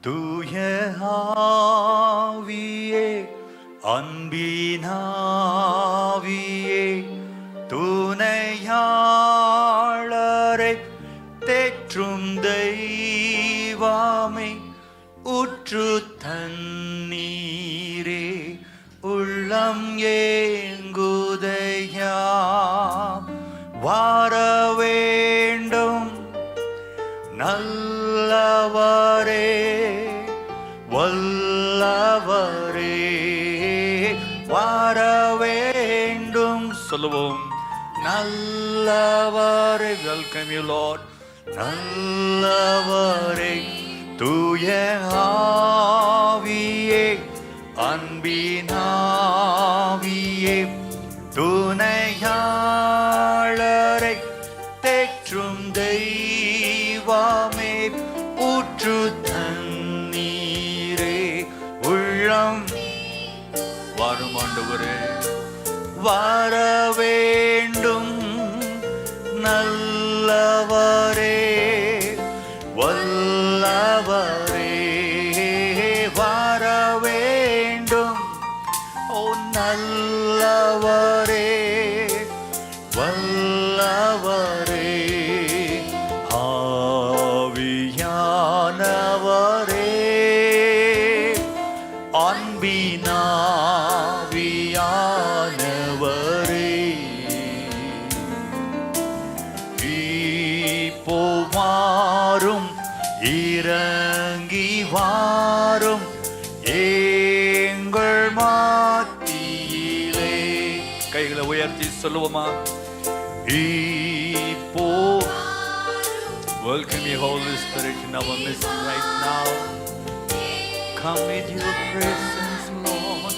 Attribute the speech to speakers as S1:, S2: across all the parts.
S1: தூய ஆவியே, அன்பினாவியே, துணையாளரை தேற்றும் தெய்வமே, ஊற்று தண்ணீரே, உள்ளம் ஏங்குதையா, வார வேண்டும் நல்லவரே, வல்லவரே, வார வேண்டும். சொல்லுவோம், நல்லவரே. Welcome you Lord. நல்லவரே, தூய ஆவியே, அன்பினாவியே, துணையாளரை தேற்றும் தெய்வமே, ஊற்று தண்ணீரே, உள்ளம் வரும் ஆண்டவரே, வர வேண்டும் நல்லவரே, வல்லவரே, வர வேண்டும். ஓ நல்லவரே, வல்லவரே, ஆவியானவரே, அன்பினாவியானவரே, இப்போ வாரும், இறங்கி வாரும் எங்கள் மத்தியிலே. கைகளை உயர்த்தி சொல்லுவோமா? இப்போ welcome you Holy Spirit in our midst right now. Come with your presence, Lord.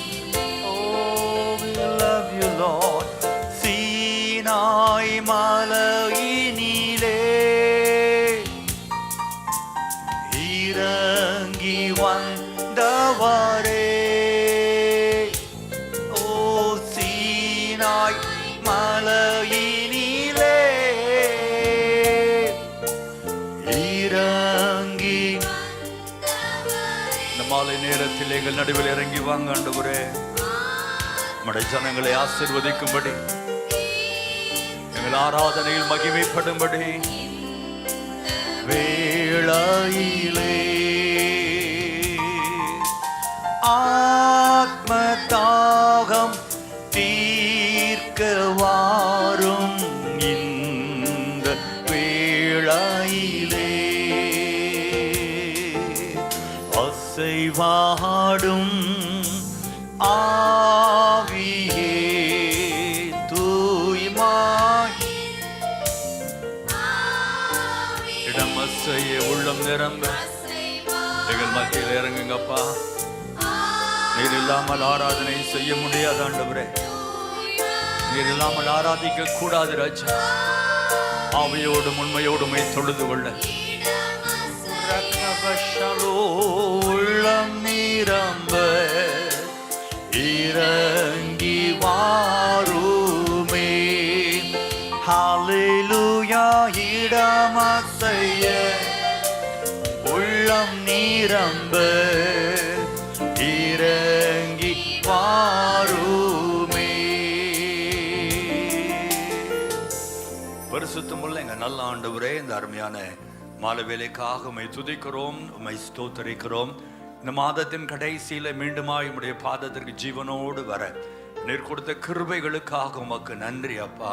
S1: Oh, we love you, Lord. Sinai மலையினிலே இறங்கி வந்தவரே, ஓ சீனாய் மலையினிலே இறங்கி. இந்த மாலை நேரத்தில் எங்கள் நடுவில் இறங்கி வாங்க ஆண்டவரே. நம்முடைய ஜனங்களை ஆசீர்வதிக்கும்படி, எங்கள் ஆராதனையில் மகிமைப்படும்படி வேளையிலே ஆத்ம தாகம் தீர்க்க வாரும். இந்த வேளையிலே அசைவாடும் ஆவியே, தூய்மாய் இடம் அசைய உள்ளம் நிரம்ப எங்கள் மத்தியில் இறங்குங்கப்பா. நீர் இல்லாமல் ஆராதனை செய்ய முடியாது ஆண்டவரே. நீர் இல்லாமல் ஆராதிக்க கூடாது ராஜா. ஆவியோடும் உண்மையோடுமை தொழுது கொள்ள உள்ளம் நிரம்ப இறங்கி வாருமே. ஹல்லேலூயா. இடம் அசைய உள்ளம் நிரம்ப இறங்கி வாருமே. பரிசுத்தமுள்ள எங்க நல்ல ஆண்டவரே, இந்த அருமையான மாலை வேலைக்காக உம்மை துதிக்கிறோம், உம்மை ஸ்தோத்தரிக்கிறோம். இந்த மாதத்தின் கடைசியில மீண்டுமாய் உம்முடைய பாதத்திற்கு ஜீவனோடு வர நீர் கொடுத்த கிருபைகளுக்காக உமக்கு நன்றி அப்பா.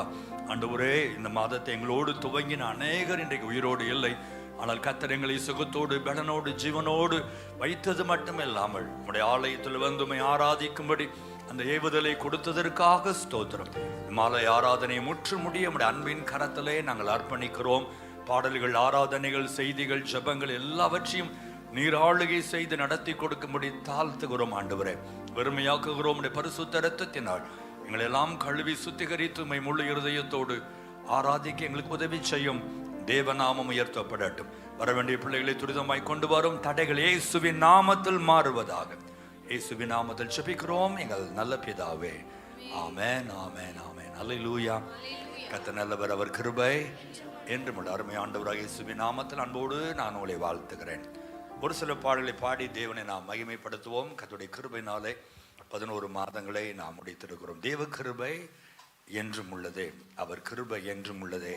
S1: ஆண்டவரே, இந்த மாதத்தை எங்களோடு துவங்கின அநேகர் இன்றைக்கு உயிரோடு இல்லை. ஆனால் கர்த்தர் எங்களை சுகத்தோடு பலனோடு ஜீவனோடு வைத்தது மட்டுமில்லாமல் உம்முடைய ஆலயத்தில் வந்து உம்மை ஆராதிக்கும்படி அந்த ஏவுதலை கொடுத்ததற்காக ஸ்தோத்திரம். மாலை ஆராதனை முற்று முடிய உம்முடைய அன்பின் கரத்திலே நாங்கள் அர்ப்பணிக்கிறோம். பாடல்கள், ஆராதனைகள், செய்திகள், ஜெபங்கள் எல்லாவற்றையும் நீர் ஆளுகை செய்து நடத்தி கொடுக்கும்படி தாழ்த்துகிறோம் ஆண்டவரே. வெறுமையாக்குகிறோம். பரிசுத்த இரத்தத்தினால் எங்களை எல்லாம் கழுவி சுத்திகரித்து உம்மை முழு இருதயத்தோடு ஆராதிக்க எங்களுக்கு உதவி செய்யும். தேவநாமம் உயர்த்தப்படட்டும். வர வேண்டிய பிள்ளைகளை துரிதமாய் கொண்டு வரும் தடைகள் இயேசுவின் நாமத்தில் மாறுவதாக. இயேசுவின் நாமத்தில் ஜெபிக்கிறோம் எங்கள் நல்ல பிதாவே. ஆமென், ஆமென், ஆமென். அல்லேலூயா. கர்த்தர் நல்லவர், அவர் கிருபை என்றும் உள்ள. அருமை ஆண்டவராகிய இயேசுவின் நாமத்தில் அன்போடு நான் உங்களை வாழ்த்துகிறேன். ஒரு சில பாடலை பாடி தேவனை நாம் மகிமைப்படுத்துவோம். கர்த்தருடைய கிருபையினாலே 11 மாதங்களை நாம் முடித்திருக்கிறோம். தேவ கிருபை என்றும் உள்ளதே, அவர் கிருபை என்றும் உள்ளதே,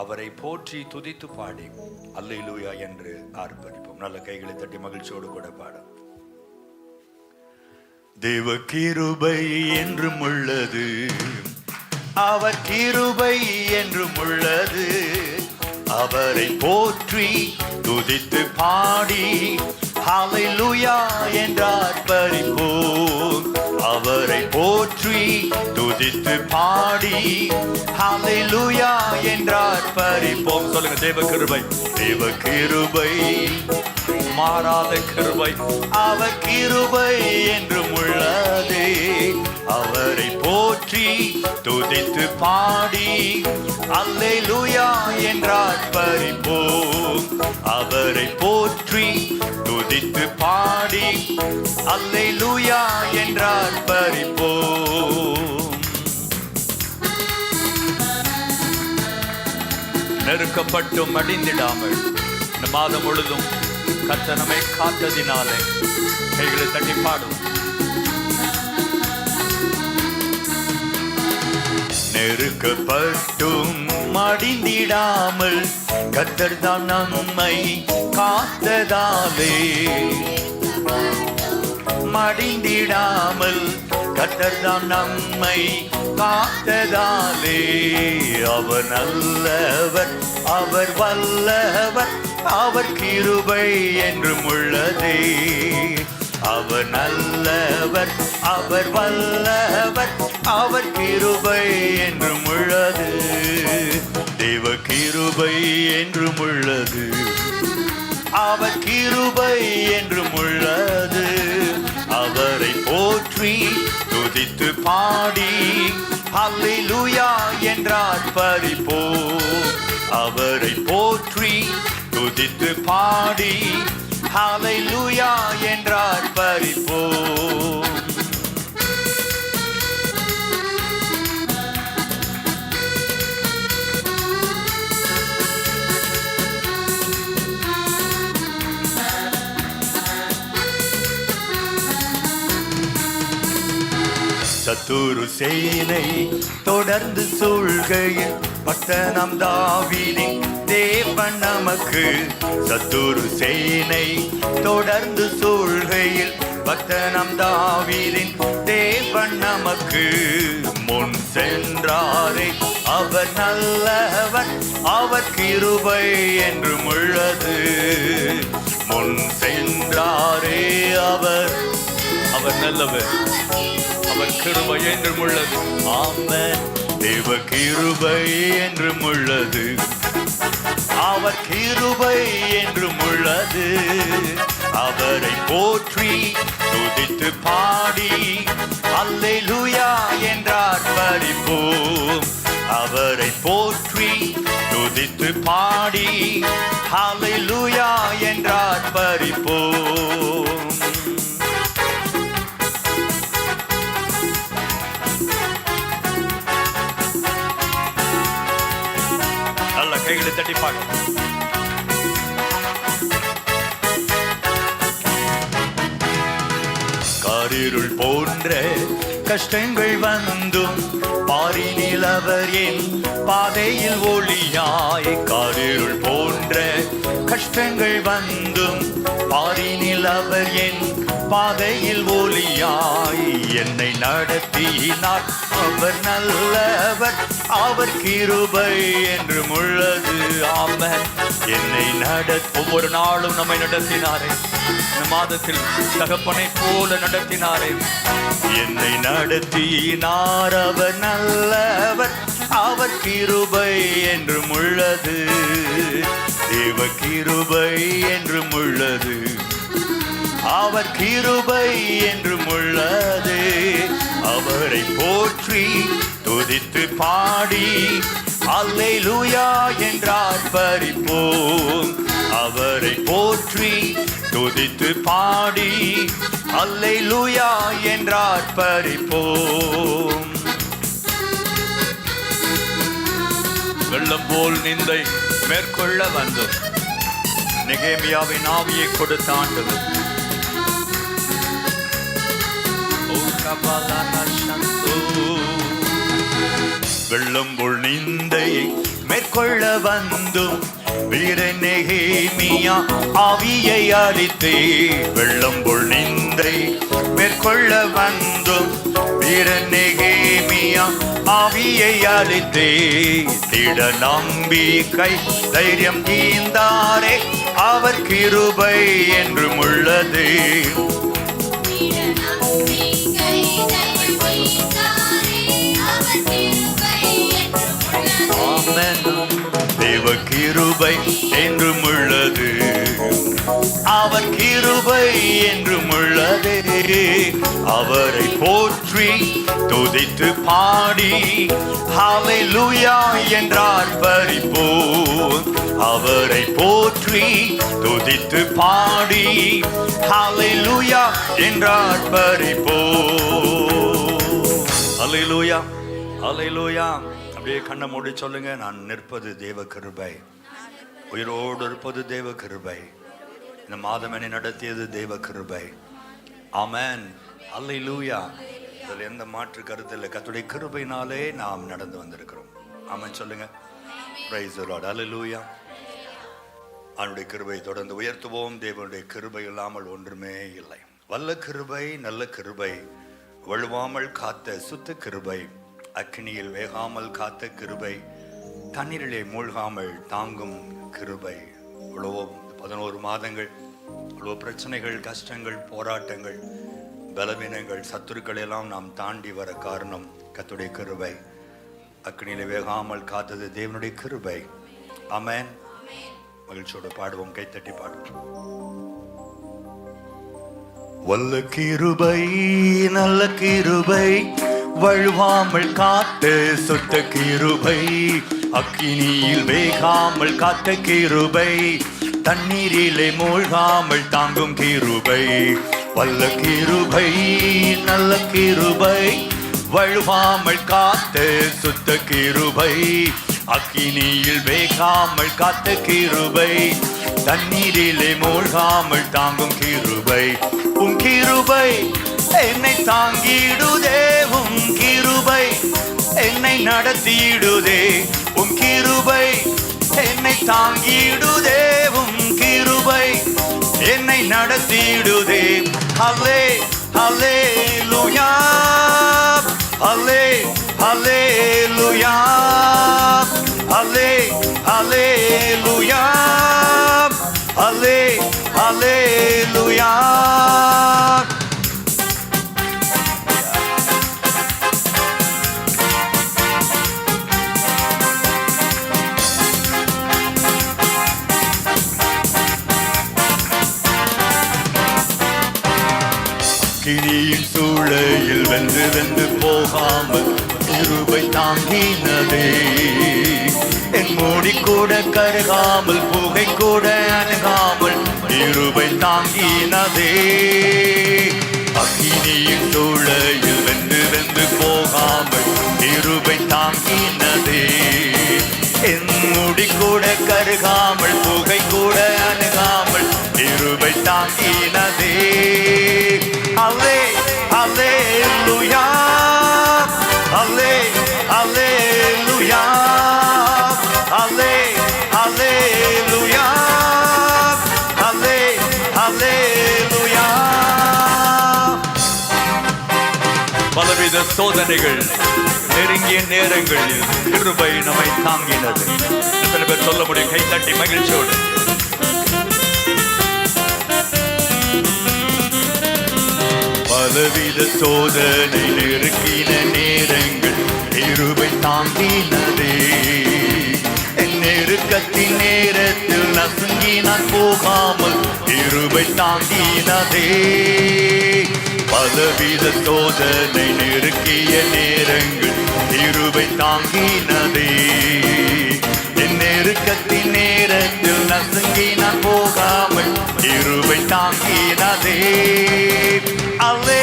S1: அவரை போற்றி துதித்து பாடி அல்லேலூயா என்று ஆர்ப்பரிப்போம். நல்ல கைகளை தட்டி மகிழ்ச்சியோடு கூட பாடும். தேவ கிருபை என்றும் உள்ளது, அவர் கிருபை என்றும் உள்ளது, அவரை போற்றி துதித்து பாடி ஹல்லேலூயா என்று ஆர்ப்பரிப்போம். அவரை போற்றி துதித்து பாடி ஹல்லேலூயா என்று ஆர்ப்பரிப்போம். சொல்லுங்க, தேவ கிருபை, தேவ கிருபை, மாறாத கிருபை, அவர் கிருபை என்றும் உள்ளதே, அவரை போற்றி துதித்து பாடி அல்லேலூயா என்று ஆர்ப்பரிப்போம். அவரை போற்றி துதித்து பாடி அல்லேலூயா என்று ஆர்ப்பரிப்போம். நெருக்கப்பட்டும் மடிந்திடாமல் இந்த மாதம் முழுதும் கர்த்தர் நம்மை காத்ததினாலே கைகளை தட்டி பாடும். நெருக்கப்பட்டும் மடிந்திடாமல் கர்த்தர் தான் நம்மை காத்ததாலே, மடிந்திடாமல் கர்த்தர் தான் நம்மை காத்ததாலே, அவர் நல்லவர், அவர் வல்லவர், அவர் கிருபை என்றும் உள்ளதே, அவர் நல்லவர், அவர் வல்லவர், அவர் கிருபை என்றும் உள்ளது, தேவ கிருபை என்றும் உள்ளது, அவர் கிருபை என்றும் உள்ளது, அவரை போற்றி துதித்து பாடி அல்லேலூயா என்று ஆர்ப்பரிப்போம். அவரை போற்றி துதித்து பாடி ஹல்லேலூயா என்று ஆர்ப்பரிப்போம். சத்துரு சேனை தொடர்ந்து சூழ்கையில் பட்டணம் தாவீதின் தேவன் நமக்கு, சத்துரு சேனை தொடர்ந்து சூழ்கையில் பட்டணம் தாவீதின் தேவன் நமக்கு, முன் சென்றாரே அவர் நல்லவர், அவர் கிருபை என்றும் உள்ளது, முன் சென்றாரே அவர் நல்லவர், அவர் கிருபை என்றும் உள்ளது. ஆமென். தேவ கிருபை என்றும் உள்ளது, அவர் கிருபை என்றும் உள்ளது, அவரை போற்றி துதித்து பாடி அல்லேலூயா என்று ஆர்ப்பரிப்போம். அவரை போற்றி துதித்து பாடி அல்லேலூயா என்று ஆர்ப்பரிப்போம். கைகளை தட்டி பார்க்கலாம். காரிருள் போன்ற கஷ்டங்கள் வந்தும் பாரினில் அவர் என் பாதையில் ஒளியாய், காரிருள் போன்ற கஷ்டங்கள் வந்தும் பாரினில் அவர் என் பாதையில் ஒளியாய், என்னை நடத்தினார் அவர் நல்லவர், அவர் கிருபை என்றும் உள்ளது. ஆமென். என்னை ஒவ்வொரு நாளும் நம்மை நடத்தினாரே, இந்த மாதத்தில் தகப்பனை போல நடத்தினாரே, என்னை நடத்தினார் அவர் நல்லவர், அவர் கிருபை என்றும் உள்ளது, தேவ கிருபை என்றும் உள்ளது, அவர் கிருபை என்றும் உள்ளது, அவரை போற்றி துதித்து பாடி அல்லேலூயா என்று ஆர்ப்பரிப்போம். அவரை போற்றி துதித்து பாடி அல்லேலூயா என்று ஆர்ப்பரிப்போம். வெள்ளம் போல் நிந்தை மேற்கொள்ள வந்தோம், நெகேமியாவின் ஆவியை கொடுத்த ஆண்டவர். வெள்ளம் போல் நிந்தையை மேற்கொள்ள வந்தும் வீர நெகேமியா ஆவியை அளித்தே. வெள்ளம் போல் நிந்தை மேற்கொள்ள வந்தும் வீர நெகேமியா ஆவியை அளித்தே. திட நம்பிக்கை தைரியம் தீந்தாரே, அவர் கிருபை என்றும் உள்ளது. தேவ கிருபை என்றும் உள்ளது, அவர் கிருபை என்றும் உள்ளது. அவரை போற்றி துதித்து பாடி ஹல்லேலூயா என்றார் பரிபோம். அவரை போற்றி துதித்து பாடி ஹல்லேலூயா என்றார் பரிபோம். ஹல்லேலூயா, ஹல்லேலூயா. அப்படியே கண்ணை மூடி சொல்லுங்க, நான் நிற்பது தேவ கிருபை, உயிரோடு இருப்பது தேவ கிருபை, இந்த மாதம் என்னை நடத்தியது தேவ கிருபை. ஆமென், அல்லேலூயா. இதில் எந்த மாற்று கருத்து இல்லை. கர்த்தருடைய கிருபையினாலே நாம் நடந்து வந்திருக்கிறோம். ஆமென் சொல்லுங்க. பிரைஸ் தி லார்ட், அல்லேலூயா. அவருடைய கிருபை தொடர்ந்து உயர்த்துவோம். தேவனுடைய கிருபை இல்லாமல் ஒன்றுமே இல்லை. வல்ல கிருபை, நல்ல கிருபை, வழுவாமல் காத்த சுத்த கிருபை, அக்கினியில் வேகாமல் காத்த கிருபை, தண்ணீரிலே மூழ்காமல் தாங்கும் கிருபை. இவ்வளவோ 11 மாதங்கள், இவ்வளோ பிரச்சனைகள், கஷ்டங்கள், போராட்டங்கள், பலவீனங்கள், சத்துருக்கள் எல்லாம் நாம் தாண்டி வர காரணம் கர்த்தருடைய கிருபை. அக்கினியிலே வேகாமல் காத்தது தேவனுடைய கிருபை. ஆமென். மகிழ்ச்சியோடு பாடுவோம், கைத்தட்டி பாடுவோம். வல்ல கிருபை, நல்ல கிருபை, வழுவாமல் காத்த சுத்த கிருபை, அக்கினியில் வேகாமல் காத்த கிருபை, தண்ணீரிலே மூழ்காமல் தாங்கும் கிருபை. வல்ல கிருபை, நல்ல கிருபை, வழுவாமல் காத்த சுத்த கிருபை, அக்கினியில் வேகாமல் காத்த கிருபை, தண்ணீரிலே மூழ்காமல் தாங்கும் கிருபை. உம் கிருபை என்னை தாங்கிடுதே, உம் கிருபை என்னை நடத்திடுதே, உம் கிருபை என்னை தாங்கிடுதே, உம் கிருபை என்னை நடத்திடுதே. ஹல்லே ஹல்லேலூயா, ஹல்லே ஹல்லேலூயா, ஹல்லே ஹல்லேலூயா, ஹல்லே ஹல்லேலூயா. கிரியின் சூளையில் வென்று வென்று போகாமல் கிருபை தாங்கினதே. என் மூடி கூட கருகாமல், புகை கூட அணுகாமல் கிருபை தாங்கினதே. அக்கினியின் சூளையில் வென்று வென்று போகாமல் கிருபை தாங்கினதே. என் மூடி கூட கருகாமல், புகை கூட அணுகாமல் கிருபை தாங்கினதே. அல்லே அல்லேலூயா, அல்லே அல்லேலூயா, அல்லே அல்லேலூயா, அல்லே அல்லேலூயா. பலவித சோதனைகள் நெருங்கிய நேரங்களில் கிருபை நம்மை தாங்கினது. எத்தனை பேர் சொல்ல முடியும்? கை தட்டி மகிழ்ச்சியோடு. பலவித சோதனை நெருங்கின நேரங்கள் கிருபை தாங்கினதே. என் நெருக்கத்தின் நேரத்தில் நசுங்கி நான் போகாமல் கிருபை தாங்கினதே. பலவித சோதனை நெருக்கிய நேரங்கள் கிருபை தாங்கினதே. என் நெருக்கத்தின் நேரத்தில் நசுங்கி நான் போகாமல் கிருபை தாங்கினதே. அல்லே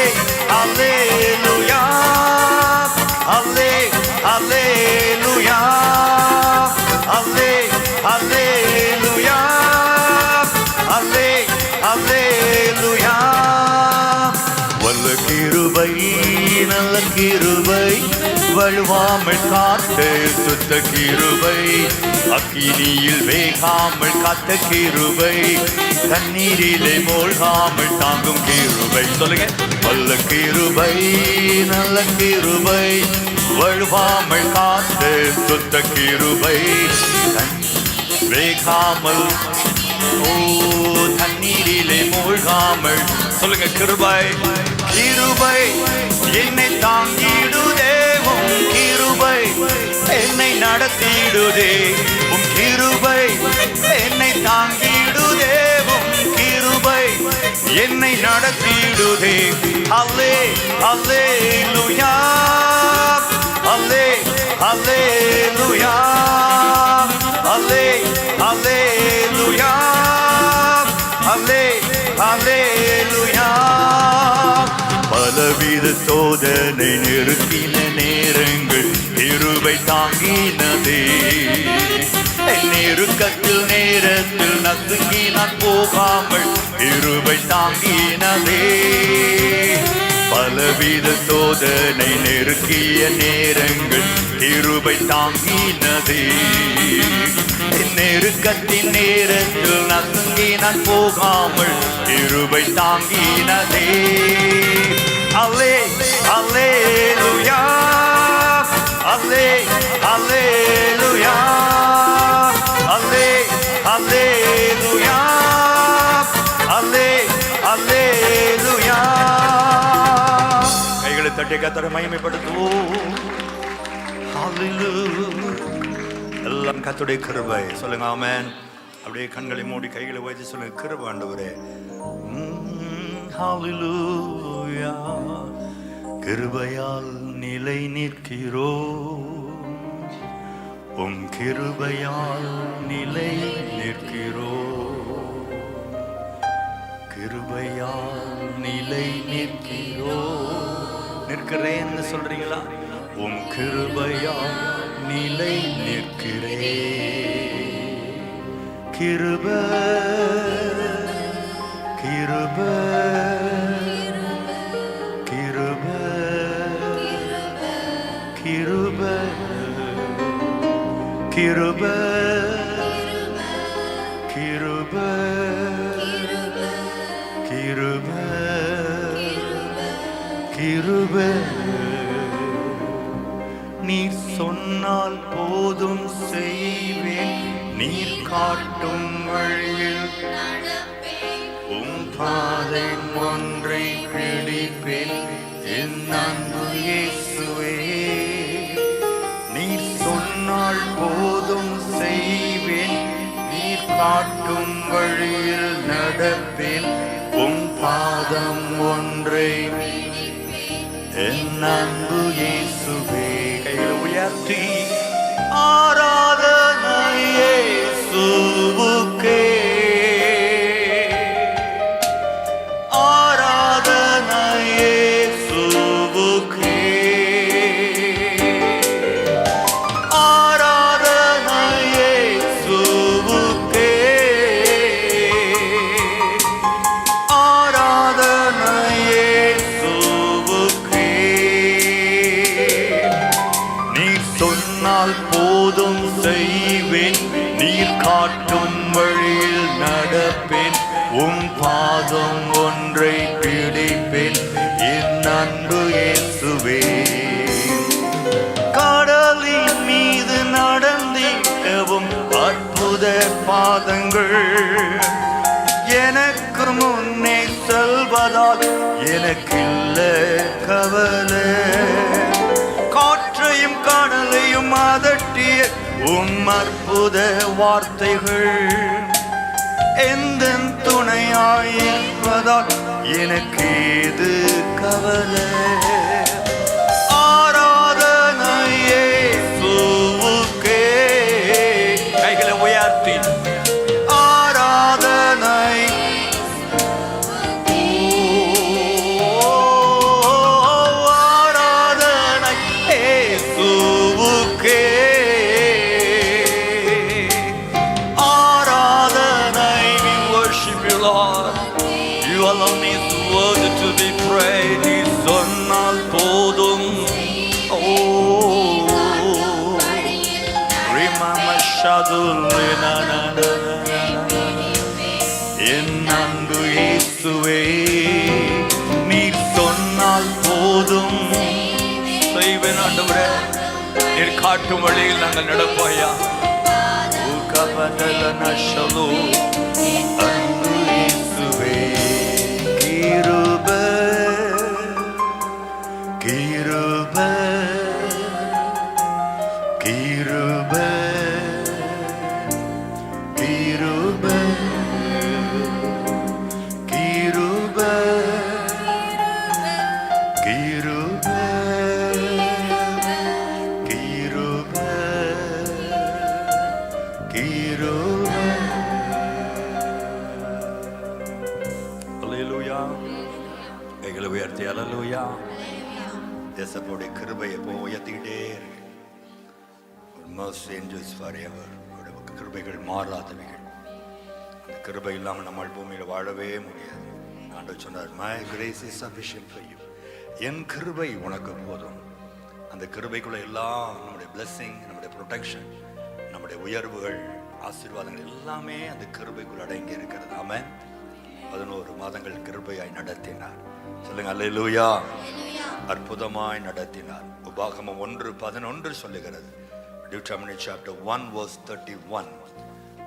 S1: அல்லேலூயா, அல்லே அல்லேலூயா, அல்லே அல்லேலூயா,
S2: கிருபை நல்ல கிருபை வழுவாமல் காத்து சுத்த கிருபை அக்கினியில் வேகாமல் காத்த கிருபை தண்ணீரிலே மூழ்காமல் தாங்கும் கிருபை சொல்லுங்க வல்ல கிருபை நல்ல கிருபை வழுவாமல் காத்து சுத்த கிருபை வேகாமல் தண்ணீரிலே மூழ்காமல் சொல்லுங்க கிருபை கிருபை என்னை தாங்கிடுதே உம் கிருபை என்னை நடத்திடுதே உம் கிருபை என்னை தாங்கிடுதே உம் கிருபை என்னை நடத்திடுதே அல்லே அல்லேலூயா அல்லே அல்லேலூயா அல்லே அல்லேலூயா அல்லே அல்லேலூயா பலவித சோதனை நெருக்கின நேரங்கள் கிருபை தாங்கினதே நெருக்கத்தில் நேரத்தில் நசுங்கி நான் போகாமல் கிருபை தாங்கினதே பலவித சோதனை நெருக்கிய நேரங்கள் கிருபை தாங்கினதே நெருக்கத்தின் நேரத்தில் நசுங்கி நான் போகாமல் கிருபை தாங்கினதே அல்லே அல்லேலூயா அல்லே அல்லேலூயா அல்லே அல்லேலூயா அல்லே அல்லேலூயா கைகளை தட்டி கர்த்தரை மகிமைப்படுத்துவோம் ஹல்லேலூயா எல்லாம் கர்த்தருடைய கிருபை சொல்லுங்க ஆமென் அப்படியே கண்களை மூடி கைகளை வைத்து சொல்லுங்க கிருபை ஆண்டவரே ஹல்லேலூயா கிருபையால் நிலை நிற்கிறோம் உம் கிருபையால் நிலை நிற்கிறோம் கிருபையால் நிலை நிற்கிறோம் நிற்கிறேன்னு சொல்றீங்களா உம் கிருபையால் நிலை நிற்கிறேன் கிருபை கிருபை கிருபை கிருபை கிருபை கிருபை கிருபை கிருபை நீர் சொன்னால் போதும் செய்வேன் நீர் காட்டும் வழியில் உம் பாதை ஒன்றை பிடிப்பேன் என் அன்பு இயேசுவே நீர் சொன்னால் போதும் செய்வேன் நீர் காட்டும் வழியில் நடப்பேன் உம் பாதம் ஒன்றை என் அன்பு இயேசுவே கைகளை உயர்த்தி ஆராதனை இயேசுவுக்கே ஆராதனை இயேசுவுக்கே ஆராதனை இயேசுவுக்கே ஆராதனை இயேசுவுக்கே நீர் சொன்னால் போதும் செய்வேன் நீர் காட்டும் வழியில் நடப்பேன் உம் பாதம் ஒன்றை பிடிப்பேன் என் அன்பு இயேசுவே கடலின் மீது நடந்திடவும் அற்புத பாதங்கள் எனக்கு முன்னே செல்வதால் எனக்கில்ல கவலை காற்றையும் கடலையும் அதட்டிய உம் அற்புத வார்த்தைகள் எந்த துணையாயிருப்பதால் எனக்கு இது கவலை ஆராதனை இயேசுவுக்கே கைகளை உயர்த்தி ஆராதனை ஆராதனை இயேசுவுக்கே You alone is worthy to be praised. Son அன்பு இயேசுவே, நீர் சொன்னால் போதும்.
S1: செய்வேன் ஆண்டவரே, நீர் காட்டும் வழியில் நாங்கள் நடப்போயா.
S2: அன்பு இயேசுவே, கிருபை கிருபை கிருபை கிருபை கிருபை கிருபை கிருபை கிருபை. அல்லேலூயா. கைகளை உயர்த்தி அல்லேலூயா. தேசப்போடைய கிருபையை எப்போ உயர்த்திக்கிட்டே இருக்கு. Mercy endures forever. கிருபைகள் மாறாதவைகள். அந்த கிருபை இல்லாமல் நம்ம பூமியில் வாழவே முடியாது. ஆண்டவர் சொன்னார், My grace is sufficient for you. என் கிருபை உனக்கு போதும். அந்த கிருபைக்குள்ள எல்லாம் நம்முடைய பிளெஸிங், நம்முடைய ப்ரொடெக்ஷன், நம்முடைய உயர்வுகள், ஆசீர்வாதங்கள் எல்லாமே அந்த கிருபைக்குள் அடங்கி இருக்கிறது. ஆமென். 11 மாதங்கள் கிருபையாய் நடத்தினார். சொல்லுங்க அல்லேலூயா. அற்புதமாய் நடத்தினார். உபாகமம் 1:11 சொல்லுகிறது. Deuteronomy chapter 1 verse 31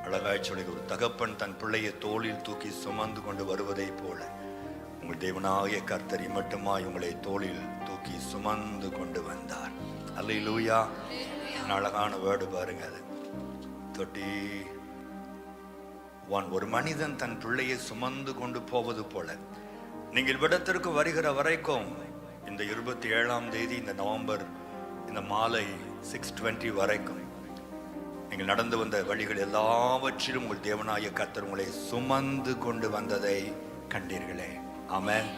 S2: அழகாய் சொல்லி, ஒரு தகப்பன் தன் பிள்ளையை தோளில் தூக்கி சுமந்து கொண்டு வருவதை போல உங்கள் தேவனாகிய கர்த்தர் மட்டுமாய் உங்களை தோளில் தூக்கி சுமந்து கொண்டு வந்தார். அல்லேலூயா. அழகான வேர்டு பாருங்க. அது 31. ஒரு மனிதன் தன் பிள்ளையை சுமந்து கொண்டு போவது போல நீங்கள் விடத்திற்கு வருகிற வரைக்கும், இந்த 27ஆம் தேதி இந்த நவம்பர் இந்த மாலை 6:20 வரைக்கும் நீங்கள் நடந்து வந்த வழிகள் எல்லாவற்றிலும் உங்கள் தேவனாகிய கர்த்தர் உங்களை சுமந்து கொண்டு வந்ததை கண்டீர்களே. ஆமென்.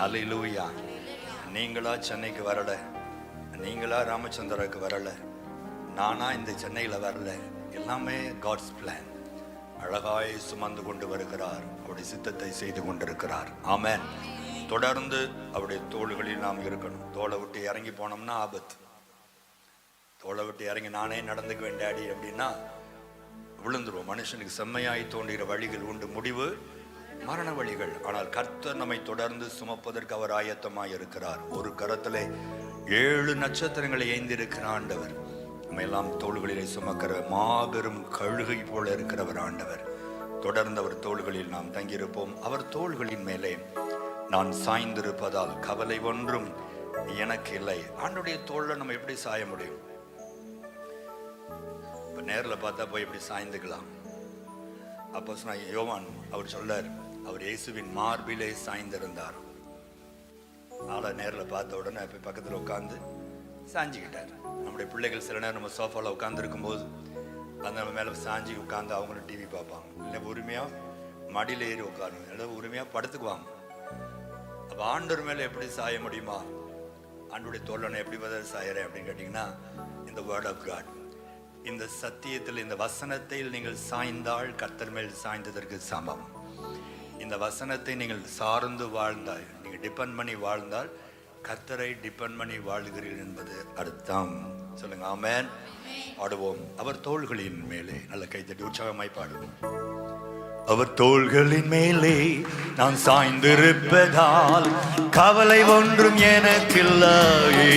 S2: அல்லேலூயா. நீங்களா சென்னைக்கு வரல, நீங்களா ராமச்சந்திராவுக்கு வரல, நானா இந்த சென்னையில் வரல, எல்லாமே காட்ஸ் பிளான். அழகாய் சுமந்து கொண்டு வருகிறார். அவருடைய சித்தத்தை செய்து கொண்டிருக்கிறார். ஆமென். தொடர்ந்து அவருடைய தோள்களில் நாம் இருக்கணும். தோளை விட்டு இறங்கி போனோம்னா ஆபத்து. தோளை விட்டு இறங்கி நானே நடந்துக்குவேன் டாடி அப்படின்னா விழுந்துருவோம். மனுஷனுக்கு செம்மையாய் தோன்றுகிற வழிகள் உண்டு, முடிவு மரண வழிகள். ஆனால் கர்த்தர் நம்மை தொடர்ந்து சுமப்பதற்கு அவர் ஆயத்தமாய் இருக்கிறார். ஒரு கரத்திலே 7 நட்சத்திரங்களை ஏந்திருக்கிற ஆண்டவர், நம்ம எல்லாம் தோள்களிலே சுமக்கிற மாபெரும் கழுகை போல இருக்கிறவர் ஆண்டவர். தொடர்ந்து அவர் தோள்களில் நாம் தங்கியிருப்போம். அவர் தோள்களின் மேலே நான் சாய்ந்திருப்பதால் கவலை ஒன்றும் எனக்கு இல்லை. ஆண்டுடைய தோள்ல நம்ம எப்படி சாய முடியும்? இப்ப நேரில் பார்த்தா போய் எப்படி சாய்ந்துக்கலாம்? அப்போஸ்தலனாகிய யோவான் அவர் சொல்லார், அவர் இயேசுவின் மார்பிலே சாய்ந்திருந்தார். ஆளை நேரில் பார்த்த உடனே போய் பக்கத்தில் உட்காந்து சாஞ்சிக்கிட்டார். நம்முடைய பிள்ளைகள் சில நேரம் நம்ம சோஃபாவில் உட்காந்து இருக்கும்போது அந்த நம்ம மேலே சாஞ்சி உட்காந்து அவங்களும் டிவி பார்ப்பாங்க. இல்லை உரிமையாக மடியில் ஏறி உட்காருங்க, இல்லை உரிமையாக படுத்துக்குவாங்க. அப்போ ஆண்டவர் மேலே எப்படி சாய முடியுமா? ஆண்டுடைய தோழனை எப்படி பதில் சாயறேன் அப்படின்னு கேட்டிங்கன்னா, இந்த வேர்ட் ஆஃப் காட், இந்த சத்தியத்தில், இந்த வசனத்தில் நீங்கள் சாய்ந்தால் கர்த்தர் மேல் சாய்ந்ததற்கு சமம். இந்த வசனத்தை நீங்கள் சார்ந்து வாழ்ந்தால், நீங்கள் டிபெண்ட் பண்ணி வாழ்ந்தால் கர்த்தரை டிபெண்ட் பண்ணி வாழ்கிறீர்கள் என்பது அர்த்தம். சொல்லுங்க ஆமென். பாடுவோம். அவர் தோள்களின் மேலே. நல்ல கைத்தட்டி உற்சாகமாய் பாடுவோம். அவர் தோள்களின் மேலே நான் சாய்ந்திருப்பதால் கவலை ஒன்றும் எனக்கில்லையே.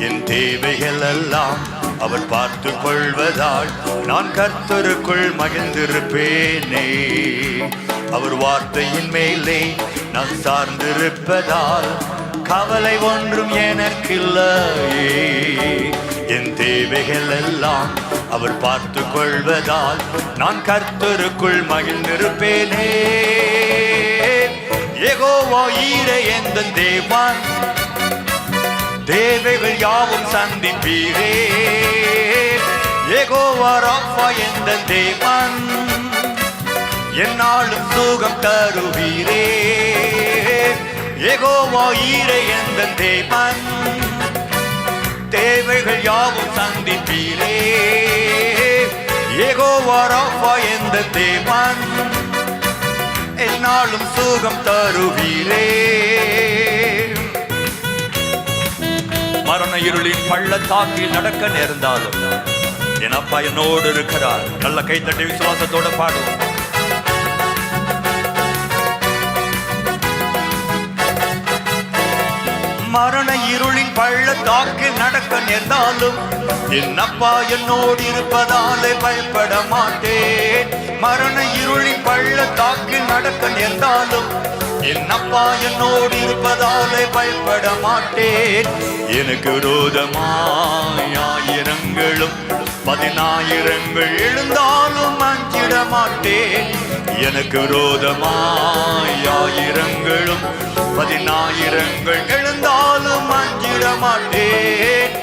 S2: என் தேவைகள் எல்லாம் அவர் பார்த்து கொள்வதால் நான் கர்த்தருக்குள் மகிழ்ந்திருப்பேனே. அவர் வார்த்தையின் மேலே நான் சார்ந்திருப்பதால் கவலை ஒன்றும் எனக்கில்லையே. என் தேவைகள் எல்லாம் அவர் பார்த்து கொள்வதால் நான் கர்த்தருக்குள் மகிழ்ந்திருப்பேனே. யெகோவா ஈரே எந்தன் தேவன், தேவைகள் யாவும் சந்திப்பீரே. யெகோவா ராஃபா எந்தன் தேவன், என்னாலும் சுகம் தருவீரே. யெகோவா ஈரே எந்தன் தேவன், தேவைகள் யாவும் சந்திப்பீரே. யெகோவா ராஃபா எந்தன் தேவன், என்னாலும் சுகம் தருவீரே. மரண இருளின் பள்ளத்தாக்கில் நடக்க நேர்ந்தாலும் என் அப்பா என்னோடு இருக்கிறார். நல்ல கைத்தட்டி விசுவாசத்தோட பாடுவோம். மரண இருளின் பள்ளத்தாக்கில் நடக்க நேர்ந்தாலும் என் அப்பா என்னோடு இருப்பதாலே பயப்பட மாட்டேன். மரண இருளின் பள்ளத்தாக்கில் நடக்க நேர்ந்தாலும் என் அப்பா என்னோடு இருப்பதாலே பயப்பட மாட்டேன். எனக்கு விரோதமாய் ஆயிரங்களும் 10,000 எழுந்தாலும் அஞ்சிட மாட்டேன். எனக்கு விரோதமாய் ஆயிரங்களும் 10,000 எழுந்தாலும் அஞ்சிட மாட்டேன்.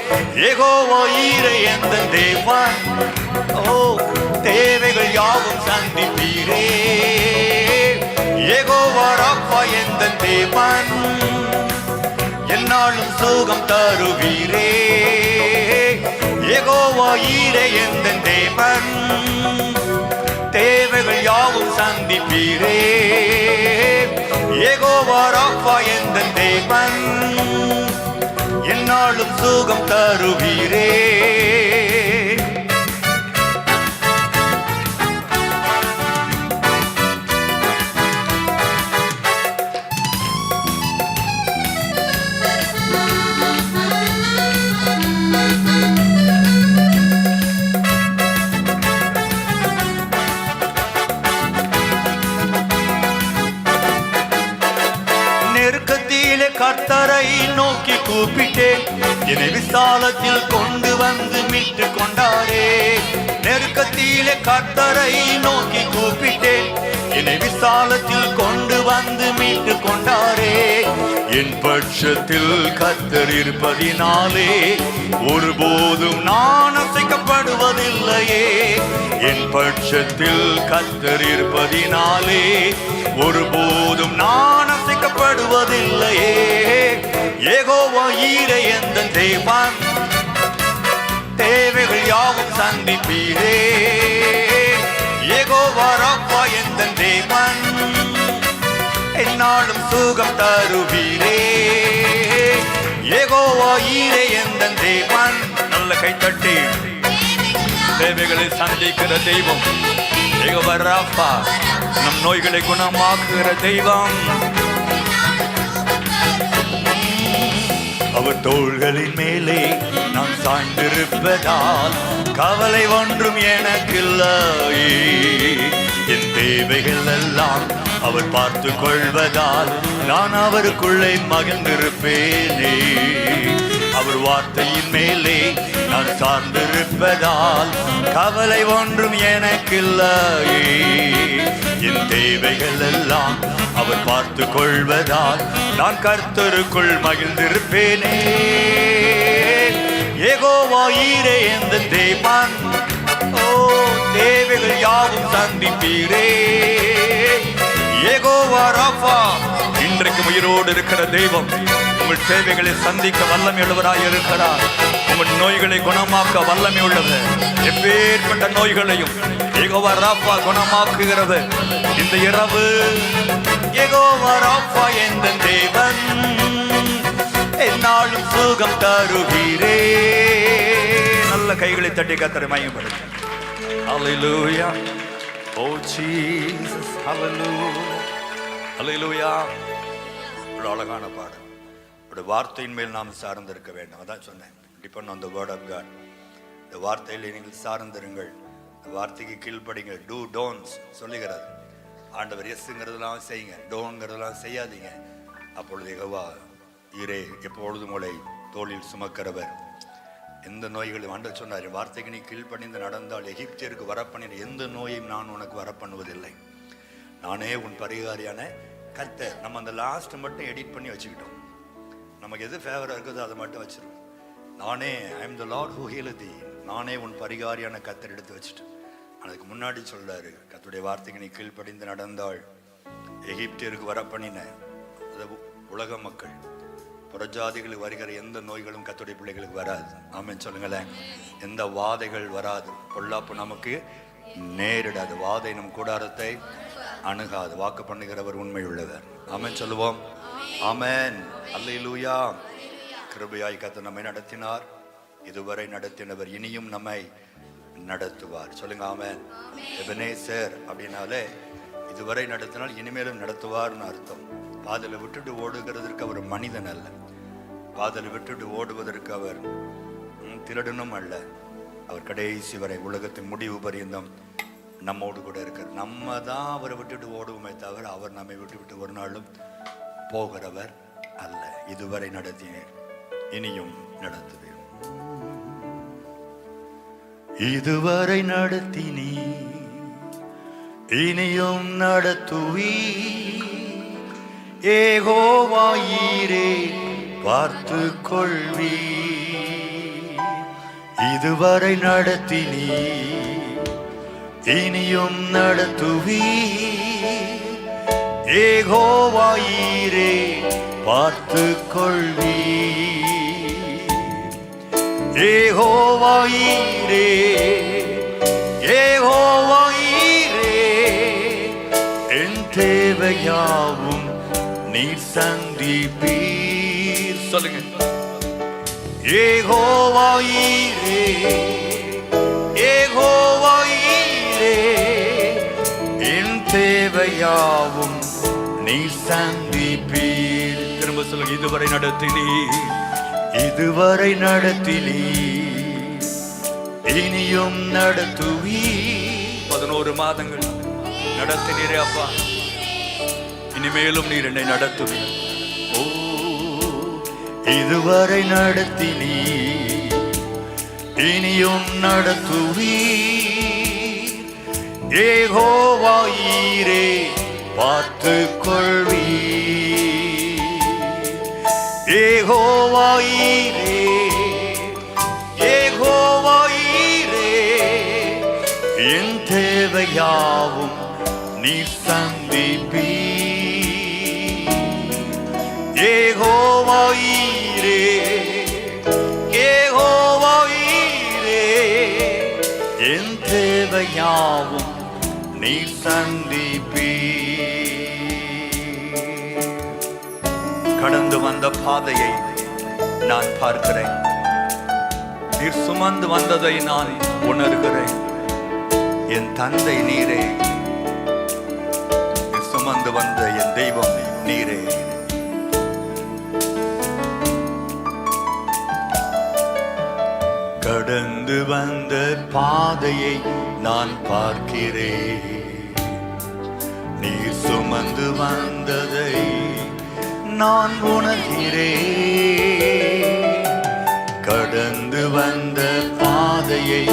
S2: யெகோவா ஈரே எந்த தேவன், ஓ தேவைகள் யாவும் சந்திப்பீரே. யெகோவா ராப்பா எந்த தேவன், என்னாலும் சுகம் தருவீரே. யெகோவா ஈரே எந்த தேவன், தேவைகள் யாவும் சந்திப்பீரே. யெகோவா ராப்பா எந்த தேவன், என்னாலும் சுகம் தருவீரே. கர்த்தரை நோக்கி கூப்பிட்டேன், என்னை விசாலத்தில் கொண்டு வந்து மீட்டு கொண்டாரே. நெருக்கத்திலே கர்த்தரை நோக்கி கூப்பிட்டேன், என்னை விசாலத்தில் கொண்டு வந்து மீட்டு கொண்டாரே. என் பட்சத்தில் கர்த்தர் இருப்பதினாலே ஒருபோதும் நான் அசைக்கப்படுவதில்லையே. என் பட்சத்தில் கர்த்தர் இருப்பதினாலே ஒருபோதும் நான் அசைக்கப்படுவதில்லையே. யெகோவா ஈரே எந்த தேவன், தேவைகள் யாவும் சந்திப்பீரே. யெகோவா ராப்பா எந்த தேவன், என்னாலும் சுகம் தருவீரே. யெகோவா ஈரே எந்த தேவன், நல்ல கைத்தட்டி தேவைகளை சந்திக்கிற தெய்வம். யெகோவா ராப்பா நம் நோய்களை குணமாக்குகிற தெய்வம். அவர் தோள்களின் மேலே நான் சாய்ந்திருப்பதால் கவலை ஒன்றும் எனக்கில்லையே. என் தேவைகள் எல்லாம் அவர் பார்த்து கொள்வதால் நான் அவருக்குள்ளே மகிழ்ந்திருப்பேனே. அவர் வார்த்தையின் மேலே நான் சார்ந்திருப்பதால் கவலை ஒன்றும் எனக்கில்லையே. என் தேவைகள் எல்லாம் அவர் பார்த்து கொள்வதால் நான் கர்த்தருக்குள் மகிழ்ந்திருப்பேனே. யெகோவா ஈரே எந்த தேவன், ஓ தேவைகள் யாவும் சந்திப்பீரே. யெகோவா ராப்பா இன்றைக்கு உயிரோடு இருக்கிற தெய்வம். உங்கள் தேவைகளை சந்திக்க வல்லமை உள்ளவராய் இருக்கிறார். உங்கள் நோய்களை குணமாக்க வல்லமை உள்ளவர். எப்பேற்பட்ட நோய்களையும் யெகோவா ராப்பா குணமாக்குகிறவர். இந்த இரவு யெகோவா ராப்பா எந்த தேவன், என்னாலும் சுகம் தருவீரே. நல்ல கைகளை தட்டி கர்த்தரை மகிமைப்படுத்து. ஹல்லேலூயா, ஓ ஜீசஸ், ஹல்லேலூயா, ஹல்லேலூயா. ஒரு அழகான பாடல். ஒரு வார்த்தையின் மேல் நாம் சார்ந்திருக்க வேண்டும். அதான் சொன்னேன், depend on the word of God. இந்த வார்த்தையில் நீங்கள் சார்ந்திருங்கள், இந்த வார்த்தைக்கு கீழ்ப்படிங்கள். டூ டோன்ட்ஸ் சொல்லுகிறது ஆண்டவர். எஸ்ங்கிறதெல்லாம் செய்யுங்க, டோன்ங்கிறதெல்லாம் செய்யாதீங்க. அப்பொழுது யெகோவா ஈரே எப்பொழுதும் உங்களை தோளில் சுமக்கிறவர். எந்த நோய்களும் ஆண்டவர் சொன்னார், வார்த்தைக்கு நீ கீழ்ப்படிந்து நடந்தால் எகிப்தியருக்கு வரப்பண்ணின எந்த நோயையும் நான் உனக்கு வரப்பண்ணுவதில்லை. நானே உன் பரிகாரியான கர்த்தர். நம்ம அந்த லாஸ்ட் மட்டும் எடிட் பண்ணி வச்சுக்கிட்டோம். நமக்கு எது ஃபேவராக இருக்குதோ அதை மட்டும் வச்சிருவோம். நானே I am the Lord who healeth thee, நானே உன் பரிகாரியான கர்த்தர் எடுத்து வச்சுட்டு அதுக்கு முன்னாடி சொல்றாரு, கர்த்தருடைய வார்த்தைக்கு நீ கீழ்ப்படிந்து நடந்தால் எகிப்தியருக்கு வரப்பண்ணின உலக மக்கள் புறஜாதிகளுக்கு வருகிற எந்த நோய்களும் கர்த்தருடைய பிள்ளைகளுக்கு வராது. ஆமென் சொல்லுங்களேன். எந்த வாதைகள் வராது, பொல்லாப்பு நமக்கு நேரிடாது. வாதை நம் கூடாரத்தை அணுகாது. வாக்கு பண்ணுகிறவர் உண்மை உள்ளவர். ஆமென் சொல்லுவோம். ஆமென், அல்லேலூயா. கிருபையாய் கர்த்தர் நம்மை நடத்தினார், இதுவரை நடத்தினவர் இனியும் நம்மை நடத்துவார். சொல்லுங்க ஆமென். எபனேசர் அப்படின்னாலே இதுவரை நடத்தினால் இனிமேலும் நடத்துவார்னு அர்த்தம். பாதையில் விட்டுட்டு ஓடுகிறதுக்கு அவர் மனிதன் அல்ல. பாதலை விட்டுட்டு ஓடுவதற்கு அவர் திருடனும் அல்ல. அவர் கடைசி வரை உலகத்தின் முடிவு பரியந்தம் நம்மோடு கூட இருக்கார். நம்ம தான் அவரை விட்டுட்டு ஓடுவோமே தவிர அவர் நம்மை விட்டு ஒரு நாளும் போகிறவர் அல்ல. இதுவரை நடத்தினேன், இனியும் நடத்துவேன். இதுவரை நடத்தினீ, இனியும் நடத்துவீ. யெகோவாயீரே பார்த்து கொள்வீ. இதுவரை நடத்தினீ, இனியும் நடத்துவீ. யெகோவாயீரே பார்த்து கொள்வீ. யெகோவாயீரே, யெகோவாயீரே, என் தேவையாவும் நீர் சந்திப்பீர். சொல்லுங்க. யெகோவாயீரே, யெகோவாயீரே, என் தேவையாவும் நீர் சந்திப்பீர். திரும்ப சொல்லுங்க. இதுவரை நடத்தினீ, இதுவரை நடத்தினீ, இனியும் நடத்துவீ. 11 மாதங்கள் நடத்தினீரே அப்பா, இனிமேலும் நீர் என்னை நடத்துவீர். ஓ, இதுவரை நடத்தினீ, இனியும் நடத்துவீ. யெகோவாயீரே பார்த்து கொள்வீ. யெகோவாயீரே, யெகோவாயீரே, என் தேவையாவும் நீர் சந்திப்பீர். யெகோவாயீரே, யெகோவாயீரே, என் தேவையாவும் நீர் சந்திப்பீர். கடந்து வந்த பாதையை நான் பார்க்கிறேன். நீர் சுமந்து வந்ததை நான் உணர்கிறேன். என் தந்தை நீரே, சுமந்து வந்த என் தெய்வம் நீரே. கடந்து வந்த பாதையை நான் பார்க்கிறேன். நீர் சுமந்து வந்ததை நான் உணர்கிறேன். கடந்து வந்த பாதையை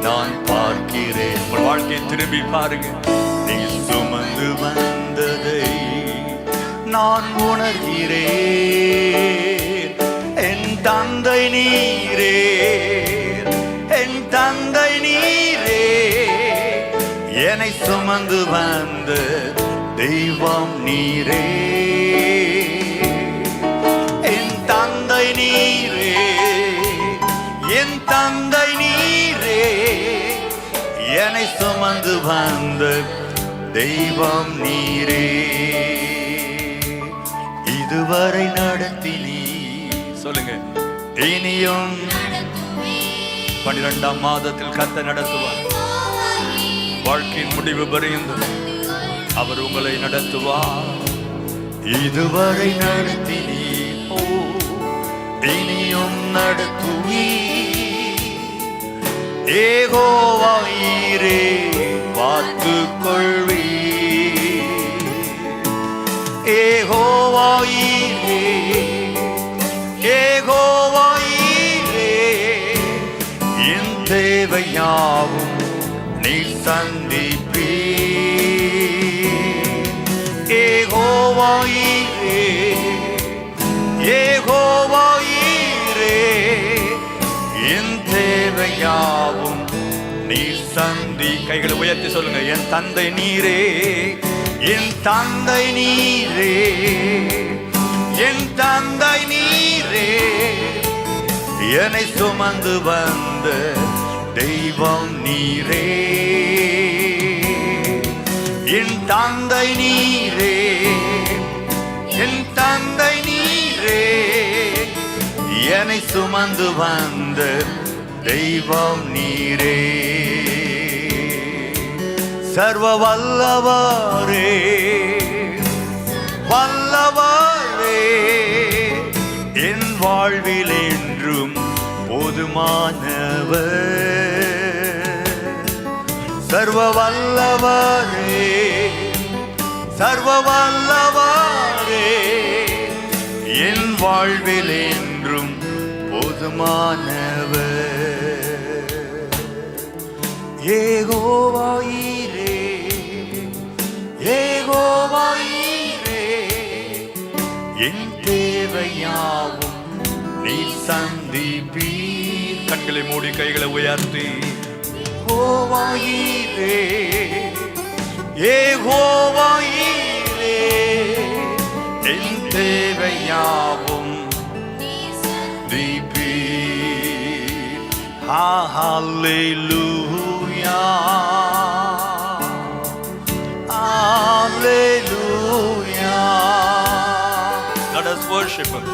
S2: நான் பார்க்கிறேன். உங்கள் வாழ்க்கையை திரும்பி பாருங்க. நீ சுமந்து வந்ததை நான் உணர்கிறேன். என் தந்தை நீரே, என் தந்தை நீரே, என்னை சுமந்து வந்த தெய்வம் நீரே. என் தந்தை நீரே, என் தந்தை நீரே, என்னை சுமந்து வந்த தெய்வம் நீரே. இதுவரை நடத்தினீ, சொல்லுங்க, இனியும் 12ஆம் மாதத்தில் கர்த்தர் நடத்துவார். வாழ்க்கையின் முடிவு பரியந்தம் அவர் உங்களை நடத்துவார். இதுவரை நடத்தினீ, இனியும் நடத்துவீ. யெகோவாயீரே பார்த்து கொள்வீ. யெகோவாயீரே, யெகோவாயீரே, என் தேவையாவும் நீர் சந்திப்பீர். யெகோவாயீரே, யெகோவாயீரே, என் தேவையாவும் நீர் சந்தி. கைகளை உயர்த்தி சொல்லுங்க. என் தந்தை நீரே, என் தந்தை நீரே, என் தந்தை நீரே, என்னை சுமந்து வந்த தெய்வம் நீரே. என் தந்தை நீரே, என் தந்தை நீரே, என்னை சுமந்து வந்த தெய்வம் நீரே. சர்வ வல்லவரே, வல்லவரே, என் வாழ்வில் என்றும் போதுமானவர். சர்வ வல்லவரே, சர்வ வல்லவரே, என் வாழ்வில் என்றும் போதுமானவர். யெகோவா ஈரே, யெகோவா ஈரே, என் தேவையாவும் நீ சந்திப்பீர். கண்களை மூடி கைகளை உயர்த்தி யெகோவா ஈரே, யெகோவா ஈரே, என் தேவையாவும் நீ சந்திப்பீர். ஹalleluya, hallelujah. Let us worship Him.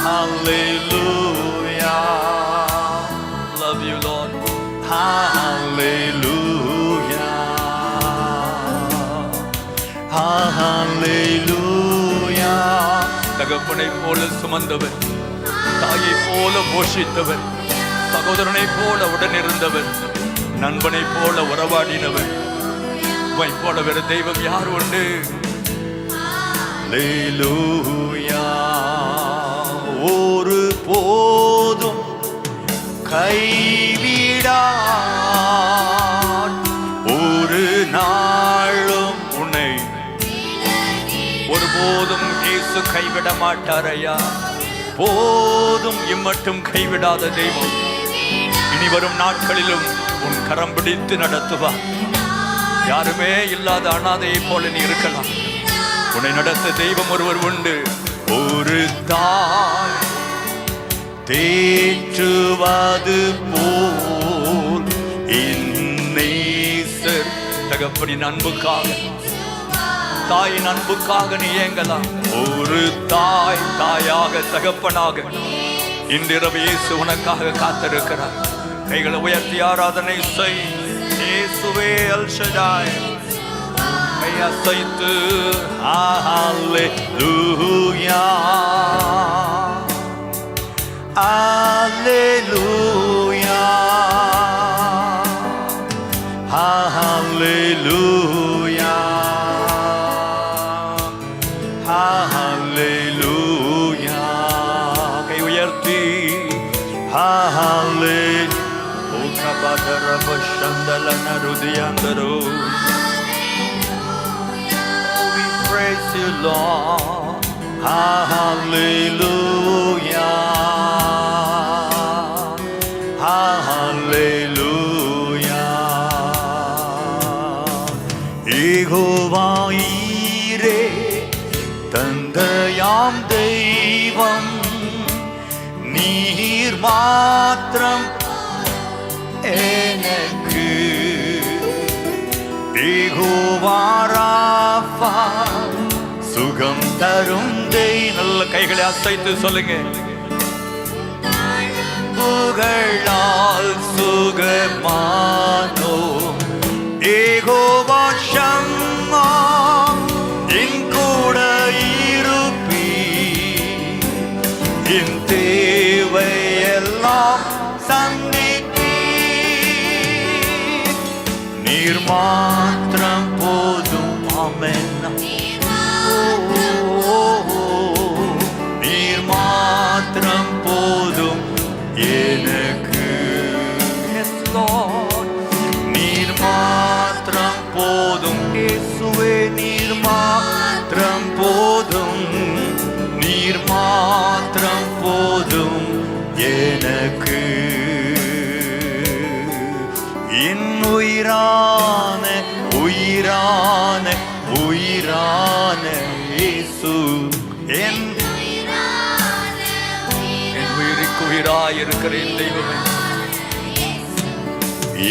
S2: Hallelujah. Love you, Lord. Hallelujah. Hallelujah. தகப்பனை போல சுமந்தவர், தாயை போல போஷித்தவர், சகோதரனை போல உடனிருந்தவர், நண்பனை போல உறவாடினவர், உம்மை போல வேறு தெய்வம் யார் உண்டு? அல்லேலூயா. ஒரு போதும் கைவிடார், ஒரு நாளும் உன்னை ஒருபோதும் இயேசு கைவிட மாட்டார் ஐயா. போதும் இம்மட்டும் கைவிடாத தெய்வம் இனி வரும் நாட்களிலும் உன் கரம் பிடித்து நடத்துவார். யாருமே இல்லாத அனாதையை போல நீ இருக்கலாம், உன்னை நடத்த தெய்வம் ஒருவர் உண்டு. ஒரு தாய் தேற்றுவது போல் நேசர் தகப்பனின் அன்புக்காக, தாயின் அன்புக்காக நீ ஏங்கலாம். ஒரு தாய் தாயாக தகப்பனாக இன்றிரவு இயேசு உனக்காக காத்திருக்கிறார். கைகளை உயர்த்தி ஆராதனை செய். இயேசுவே எல் ஷடாய். அசைத்து ஹalleluya, ஹalleluya, ஹalleluya, ஹalleluya. கை உயர்த்தி ஹalleluya. ஓ கபதர பஷந்தலன ருதியந்தரோ. Praise you, Lord. Hallelujah. Hallelujah. Jehovah ஈரே, தந்தையாம் தெய்வம் நீர் மாத்திரம் எனக்கு. யெகோவா ராஃபா, சுகம் தரும் தெய்வம். நல்ல கைகளை அசைத்து சொல்லுங்க. புகழால் சுகமானோ யெகோவா ஷம்மா, என் கூட இருப்பீ, என் தேவையெல்லாம் சந்திப்பீ. நீர் மாத்திரம் போதும். ஆமென். நீர் மாத்திரம் போதும் எனக்கு. Yes, Lord. நீர் மாத்திரம் போதும் இயேசுவே. நீர் மாத்திரம் போதும், நீர் மாத்திரம் போதும் எனக்கு. என் உயிரான உயிரான உயிரான இயேசு, என் உயிருக்கு உயிராயிருக்கிற என் தெய்வமே,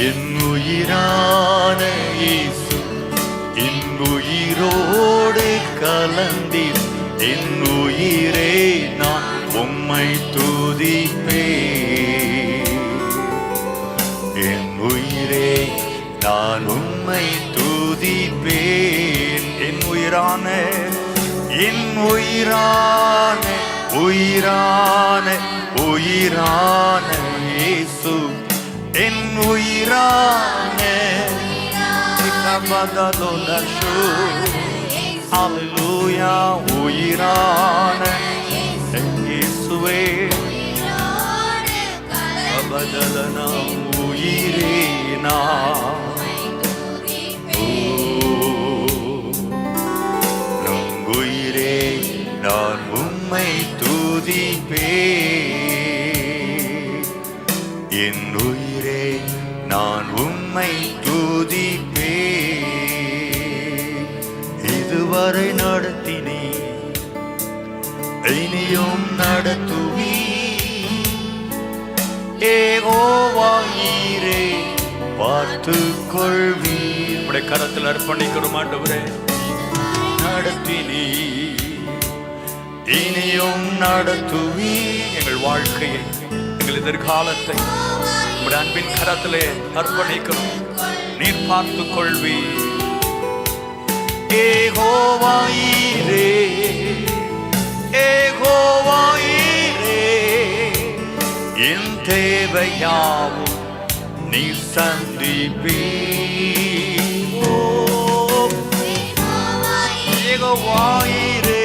S2: என் உயிரான இயேசு, என் உயிரோடு கலந்தீர். என் உயிரே நான் உம்மை துதிப்பேன். என் உயிரே நான் உம்மை துதிப்பேன். என் உயிரான என் உயிரான உயிரான உயிரான இயேசு என் உயிரான அல்லேலூயா உயிரான இயேசுவே அபதலனா உயிரே நான் உயிரே நான் உம்மை துதிப்பேன் என் உயிரே நான் உம்மை துதிப்பேன் இதுவரை நடத்தினே இனியும் நடத்துவி ஏகோவாயிரே பார்த்துக் கொள்வி உடைய கரத்தில் அர்ப்பணிக்கிறோம் ஆண்டவரே நடத்தினே இனியும் நடத்துவி எங்கள் வாழ்க்கையை எங்கள் எதிர்காலத்தை உடைய அன்பின் கரத்திலே அர்ப்பணிக்கிறோம் நீர் பார்த்துக் கொள்வி ஏகோவாயிரே ஏகோவாயிரே என் தேவையாவும் நீ சந்திப்பீ ஏகோவாயிரே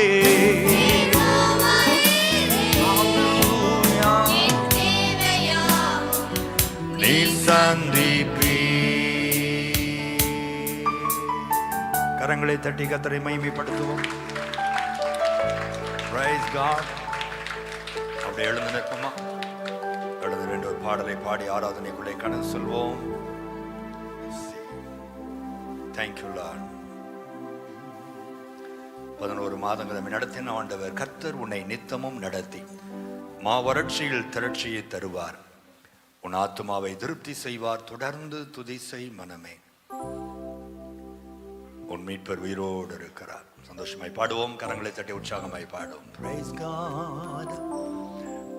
S2: நீ சந்திப்பீ கரங்களை தட்டி கர்த்தரை மகிமைப்படுத்துவோம். Praise God. அப்படியே எழுந்து நிற்போமா? எழுந்து ரெண்டு ஒரு பாடலை பாடி ஆராதனைக்குள்ளே கடந்து செல்வோம். Thank you Lord. 11 மாதங்களை நடத்தின ஆண்டவர் கர்த்தர் உன்னை நித்தமும் நடத்தி மாவறட்சியில் திரட்சியை தருவார். உன் ஆத்துமாவை திருப்தி செய்வார். தொடர்ந்து துதி செய் மனமே, உன் மீட்பர் உயிரோடு இருக்கிறார். சந்தோஷமாய் பாடுவோம். கரங்களை தட்டி உற்சாகமாய் பாடுவோம். Praise God.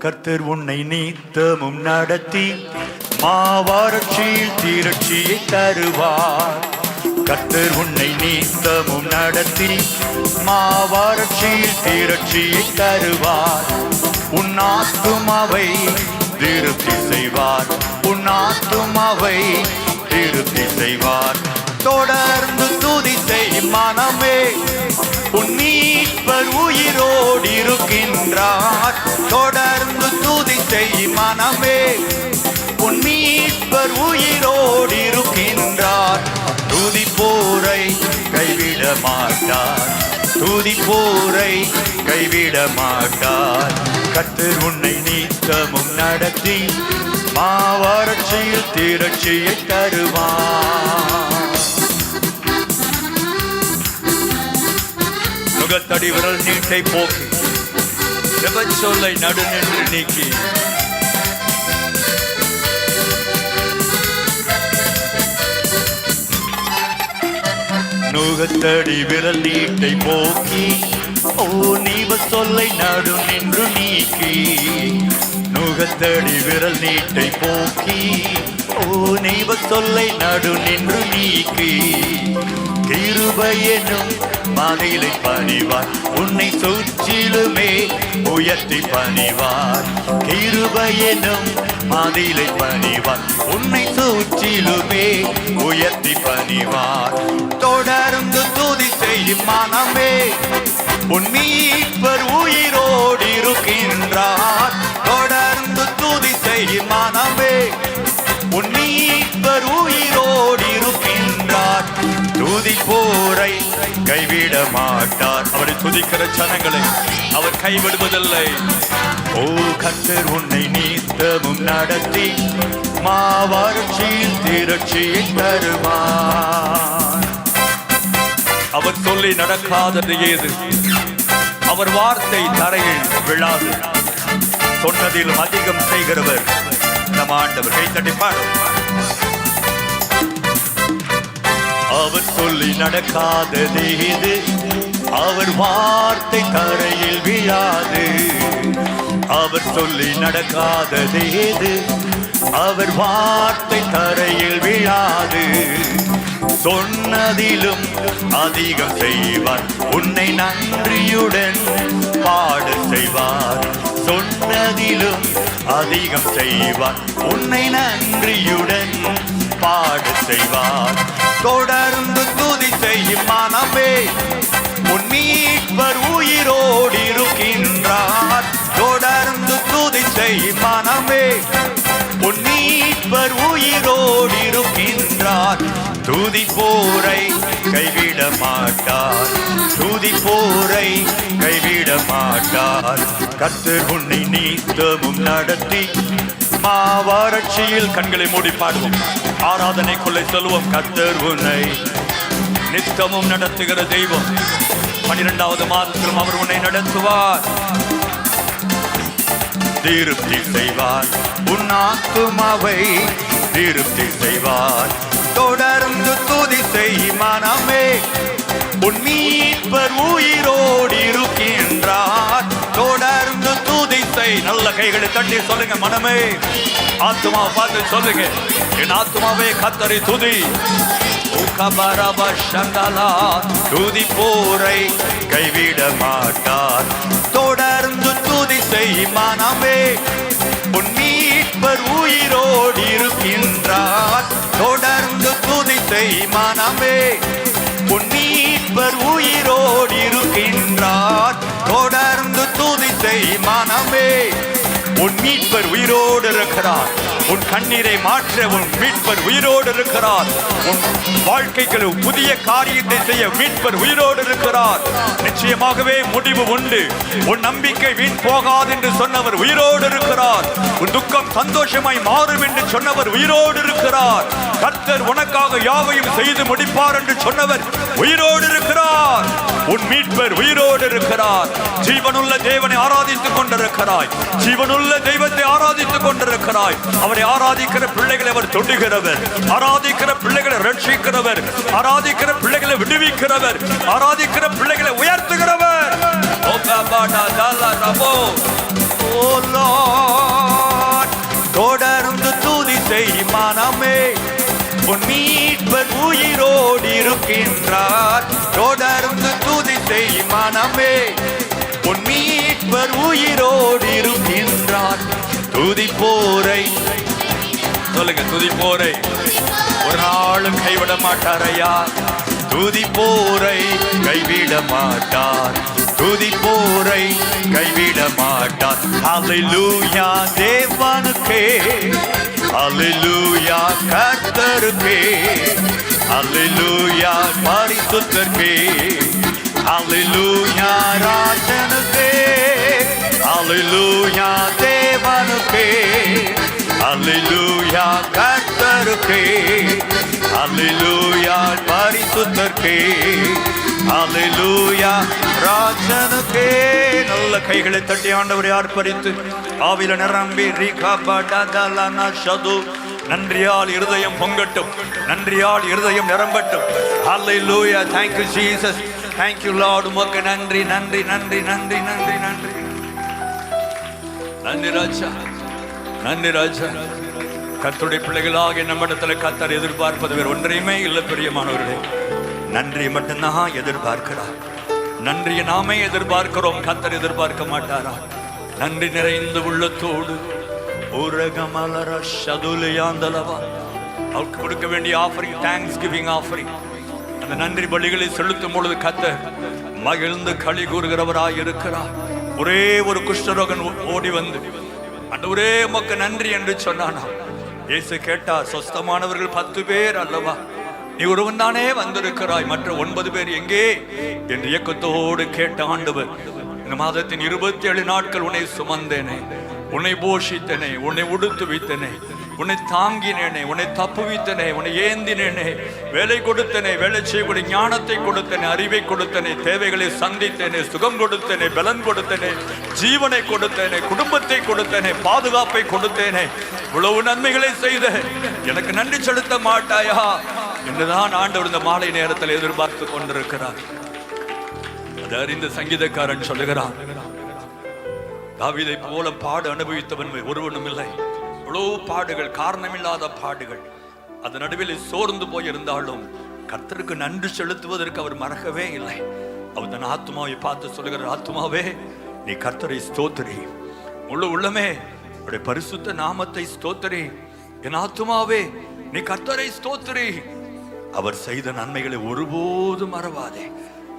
S2: கர்த்தர் உன்னை நித்தமும் நடத்தி மாவறட்சியில் திரட்சியை தருவார். கர்த்தர் உன்னை நித்தமும் நடத்தி மாவறட்சியில் திரட்சியை தருவார். உன் ஆத்துமாவை திருப்தி செய்வார். உன் ஆத்துமாவை திருப்தி செய்வார். தொடர்ந்து துதி செய் மனமே, உன் மீட்பர் உயிரோடு இருக்கின்றார். தொடர்ந்து துதி செய் மனமே, உன் மீட்பர் உயிரோடு இருக்கின்றார். துதி போரை கைவிட மாட்டார். துதி போரை கைவிட மாட்டார். கர்த்தர் உன்னை நித்தமும் நடத்தி மாவறட்சியில் திரட்சியை தருவார். முகத்தடி விரல் நீட்டை போக்கி சொல்லை நடுநின்று நீக்கி நுகத்தடி விரல் நீட்டை போக்கி ஓ நீவ சொல்லை நடு நின்று நீக்கி. நுகத்தடி விரல் நீட்டை போக்கி ஓ நீவ சொல்லை நடு நின்று நீக்கி. கிருபை எனும் மதிலை பணிவார். உன்னை சுற்றிலுமே உயர்த்தி பணிவார். கிருபை எனும் மதிலை பணிவார். உன்னை சுற்றிலுமே உயர்த்தி பணிவார். தொடர்ந்து துதி செய்யும் மனமே, உன் மீட்பர் உயிரோடு இருக்கின்றார். தொடர்ந்து துதி செய்யும் மனமே, உன் மீட்பர் உயிரோடு இருக்கின்றார். துதி போரை கைவிட மாட்டார். அவரை துதிக்கிற ஜனங்களை அவர் கைவிடுவதில்லை. ஓ கர்த்தர் உன்னை நித்தமும் நடத்தி மாவறட்சியில் திரட்சியை தருவார். அவர் சொல்லி நடக்காதது ஏது? அவர் வார்த்தை தரையில் விழாது. சொன்னதிலும் அதிகம் செய்கிறவர் நம் ஆண்டவர். கைத்தட்டி பாடும். அவர் சொல்லி நடக்காதது ஏது? அவர் வார்த்தை தரையில் விழாது. அவர் சொல்லி நடக்காதது ஏது? அவர் வார்த்தை தரையில் விழாது. சொன்னதிலும் அதிகம் செய்வார். உன்னை நன்றியுடன் பாட செய்வார். சொன்னதிலும் அதிகம் செய்வார். உன்னை நன்றியுடன் பாட செய்வார். தொடர்ந்து துதி செய்யும் மனமே, உன் மீட்பர் உயிரோடு இருக்கின்றார். தொடர்ந்து துதி செய்யும் மனமே, உன் மீட்பர் உயிரோடு இருக்கின்றார். துதி போரை கைவிட மாட்டார். துதி போரை கைவிட மாட்டார். கர்த்தர் உன்னை நீத்தமும் நடத்தி மாவறட்சியில் கண்களை மூடி பாடுவோம். ஆராதனைக்குள்ளே சொல்லுவோம். கர்த்தர் உன்னை நித்தமும் நடத்துகிற தெய்வம். 12வது மாதத்திலும் அவர் உன்னை நடத்துவார். திருப்தி செய்வார். உன் ஆத்துமாவை திருப்தி செய்வார். தொடர்ந்து துதி செய் மனமே, உன் மீட்பர் உயிரோடு இருக்கின்றார். தொடர்ந்து துதி செய். நல்ல கைகளை தட்டி சொல்லுங்க. மனமே, ஆத்துமாவை பார்த்து சொல்லுங்க. என் ஆத்துமாவே கர்த்தரை துதி. துதி போரை கைவிட மாட்டார். தொடர்ந்து துதி செய் மனமே, உன் மீட்பர் உயிரோடு இருக்கின்றார். தொடர்ந்து துதி செய் மனமே, உன் மீட்பர் உயிரோடு இருக்கின்றார். தொடர்ந்து துதி செய் மனமே, உன் மீட்பர் உயிரோடு இருக்கிறார். உன் கண்ணீரை மாற்ற உன் மீட்பர் உயிரோடு இருக்கிறார். உன் வாழ்க்கைக்கு புதிய காரியத்தை செய்ய மீட்பர் உயிரோடு இருக்கிறார். நிச்சயமாகவே முடிவு உண்டு. உன் நம்பிக்கை வீண் போகாது என்று சொன்னவர் உயிரோடு இருக்கிறார். உன் துக்கம் சந்தோஷமாய் மாறும் என்று சொன்னவர் உயிரோடு இருக்கிறார். கர்த்தர் உனக்காக யாவையும் செய்து முடிப்பார் என்று சொன்னவர் உயிரோடு இருக்கிறார். உன் மீட்பர் உயிரோடு இருக்கிறார். ஜீவனுள்ள தேவனை ஆராதித்துக் கொண்டிருக்கிறாய். ஜீவனுள்ள தெய்வத்தை ஆராதித்துக் கொண்டிருக்கிறாய். அவரை ஆராதிக்கிற பிள்ளைகளை அவர் தொடுகிறவர். ஆராதிக்கிற பிள்ளைகளை ரட்சிக்கிறவர். ஆராதிக்கிற பிள்ளைகளை விடுவிக்கிறவர். ஆராதிக்கிற பிள்ளைகளை உயர்த்துகிறவர். தொடர்ந்து துதி செய் மனமே, உன் மீட்பர் உயிரோடு இருக்கின்றார். தொடர்ந்து துதி செய் மனமே, உன் மீட்பர் உயிரோடு இருக்கின்றார். துதி போரை சொல்லுங்க. துதி போரை ஒரு நாளும் கைவிட மாட்டார் ஐயா. துதி போரை கைவிட மாட்டார். துதி போரை கைவிட மாட்டார். ஹல்லேலூயா தேவனுக்கே, ஹல்லேலூயா கர்த்தருக்கே, ஹல்லேலூயா பரிசுத்தருக்கே, ஹல்லேலூயா ராஜனுக்கே, ஹல்லேலூயா தேவனுக்கே, ஹல்லேலூயா கர்த்தருக்கே, ஹல்லேலூயா பரிசுத்தருக்கே, ஹல்லேலூயா ராஜனுக்கே. நல்ல கைகளை தட்டி ஆண்டவரை ஆர்ப்பரித்து ஆவில நிரம்பி நன்றியால் இருதயம் பொங்கட்டும். நன்றியால் இருதயம் நிரம்பட்டும். ஹல்லேலூயா. Thank you Jesus. Thank you Lord. உமக்கு நன்றி நன்றி நன்றி நன்றி நன்றி நன்றி நன்றி ராஜா. நன்றி ராஜா. கர்த்தருடைய பிள்ளைகளாக நம்மிடத்தில் கர்த்தர் எதிர்பார்ப்பது வேறு ஒன்றையுமே இல்லை பிரியமானவர்களே. நன்றி மட்டும்தான் எதிர்பார்க்கிறார். நன்றியை நாமே எதிர்பார்க்கிறோம். கர்த்தர் எதிர்பார்க்க மாட்டாரா? நன்றி நிறைந்த உள்ளத்தோடு அவருக்கு கொடுக்க வேண்டிய ஆஃபரிங், தேங்க்ஸ் கிவிங் ஆஃபரிங், அந்த நன்றி பலிகளை செலுத்தும் பொழுது கர்த்தர் மகிழ்ந்து களி கூறுகிறவராய் இருக்கிறார். ஒரே ஒரு குஷ்டரோகன் ஓடி வந்து ஆண்டவரே உமக்கு நன்றி என்று சொன்னானா. இயேசு கேட்டார், சொஸ்தமானவர்கள் 10 பேர் அல்லவா, நீ ஒருவன் தானே வந்திருக்கிறாய், மற்ற 9 பேர் எங்கே என்று ஏக்கத்தோடு கேட்ட ஆண்டவர், இந்த மாதத்தின் 27 நாட்கள் உன்னை சுமந்தேனே, உன்னை போஷித்தனே, உன்னை உடுத்து வைத்தனே, உன்னை தாங்கினேனே, உன்னை தப்புவித்தனே, உன்னை ஏந்தினேனே, வேலை கொடுத்தனே, வேலை செய்யக்கூடிய ஞானத்தை கொடுத்தனே, அறிவை கொடுத்தனே, தேவைகளை சந்தித்தேனே, சுகம் கொடுத்தனே, பலன் கொடுத்தனே, ஜீவனை கொடுத்தேனே, குடும்பத்தை கொடுத்தேனே, பாதுகாப்பை கொடுத்தேனே, இவ்வளவு நன்மைகளை செய்த எனக்கு நன்றி செலுத்த மாட்டாயா என்றுதான் ஆண்டவர் இந்த மாலை நேரத்தில் எதிர்பார்த்து கொண்டிருக்கிறார். அதை அறிந்த சங்கீதக்காரன் சொல்லுகிறான், தாவீதை போல பாடு அனுபவித்தவன் ஒருவனும் இல்லை. இவ்வளவு பாடுகள், காரணமில்லாத பாடுகள், அது நடுவில் சோர்ந்து போயிருந்தாலும்
S1: கர்த்தருக்கு நன்றி செலுத்துவதற்கு அவர் மறக்கவே இல்லை. அவர் தன் ஆத்மாவை பார்த்து சொல்லுகிறார், ஆத்மாவே நீ கர்த்தரை ஸ்தோத்திரி, முழு உள்ளமே அவருடைய பரிசுத்த நாமத்தை ஸ்தோத்திரி. என் ஆத்மாவே நீ கர்த்தரை ஸ்தோத்திரி, அவர் செய்த நன்மைகளை ஒருபோதும் மறவாதே.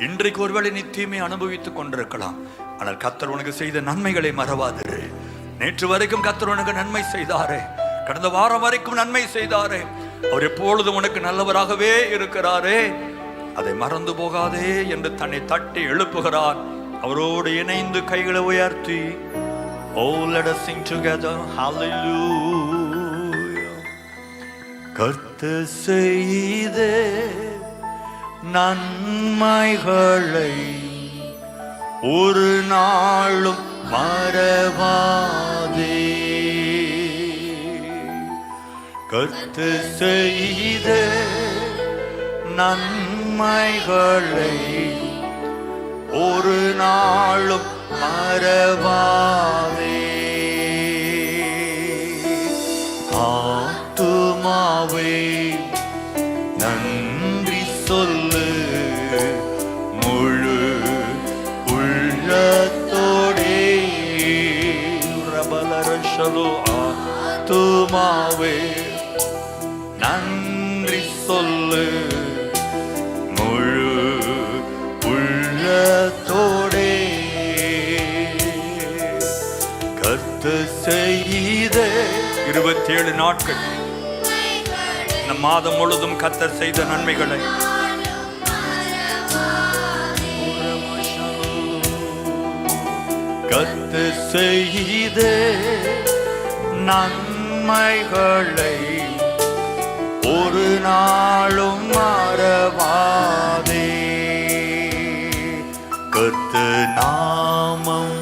S1: இன்றைக்கு ஒருவேளை நீ தீமை அனுபவித்துக் கொண்டிருக்கலாம், ஆனால் கர்த்தர் உனக்கு செய்த நன்மைகளை மறவாதிரு. நேற்று வரைக்கும் கர்த்தர் உனக்கு நன்மை செய்தாரே, கடந்த வாரம் வரைக்கும் நன்மை செய்தாரே, அவர் எப்பொழுதும் உனக்கு நல்லவராகவே இருக்கிறாரே, அதை மறந்து போகாதே என்று தன்னை தட்டி எழுப்புகிறார். அவரோடு இணைந்து கைகளை உயர்த்தி Oh, let us sing together. Hallelujah. கர்த்தர் செய்த நன்மைகளை ஒரு நாளும் மறவாதே. கர்த்தர் செய்த நன்மைகளை ஒரு நாளும் மறவாதே. ஆத்துமாவே நன்றி சொல்லு, முழு உள்ளத்தோடே. ரபலரஷலோ ஆத்துமாவே நன்றி சொல்லு, முழு உள்ளத்தோடே. கர்த்தர் செய்த 27 நாட்கள் நம் மாதம் முழுதும் கர்த்தர் செய்த நன்மைகளை கர்த்தர் செய்த நன்மைகளை ஒரு நாளும் மறவாதே. கர்த்தர் நாமம்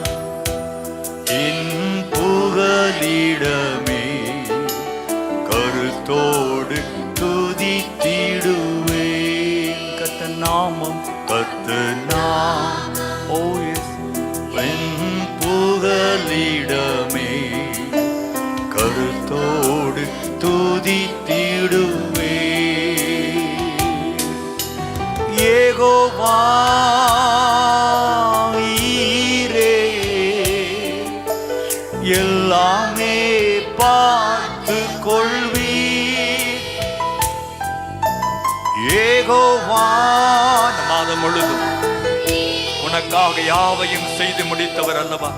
S1: என் புகலிடமே, கருத்தோடு துதித்திடுவேன். கர்த்தர் நாமம், கர்த்தர் நாமம் என் புகலிடமே, கருத்தோடு துதித்திடுவேன். யெகோவா எல்லாமே பார்த்து கொள்வீர். யெகோவா மாதம் முழுதும் உனக்காக யாவையும் செய்து முடித்தவர் அல்லவா,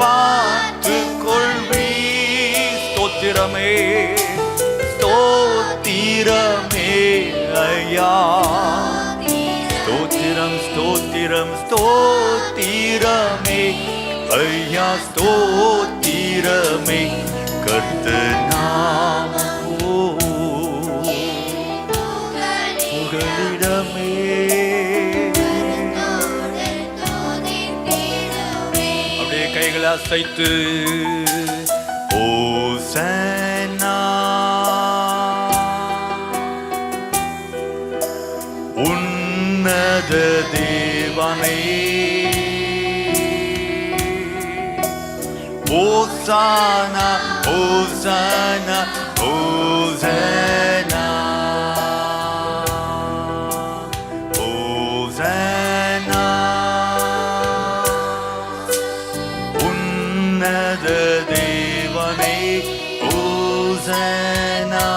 S1: பார்த்து கொள்வீர். ஸ்தோத்திரமே ஸ்தோத்திரமே ஐயா, ஸ்தோத்திரம் ஸ்தோத்திரம் ஸ்தோத்திரமே ஐயா, ஸ்தோத்திரமே. கர்த்தர் நாமம் புகலிடமே. அப்படியே கைகளை அசைத்து ஓசன்னா உன்னத தேவனே, Hosanna, Hosanna, Hosanna, Hosanna. உன்னத தேவனே Hosanna,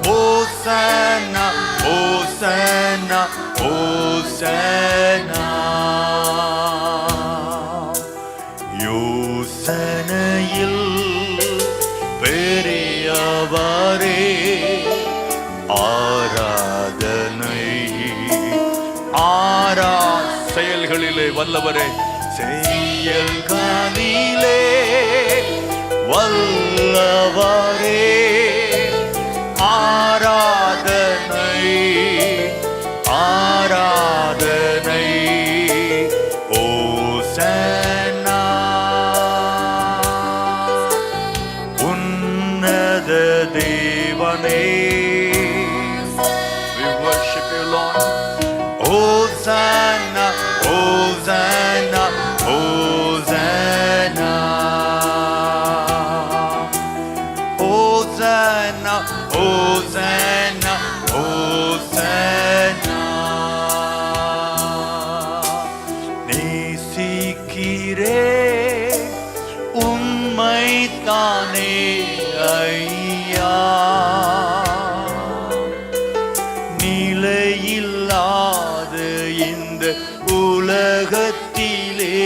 S1: Hosanna, Hosanna, Hosanna. யோசனையில் பெரியவரே ஆராதனை, செயல்களிலே வல்லவரே, செயல்களிலே வல்லவரே, ஆராதனை ஆராதனை. ஓசன்னா உன்னத தேவனே. We worship you, Lord. Hosanna, Hosanna, Hosanna, Hosanna, Hosanna.
S2: நிலையில்லாத இந்த உலகத்திலே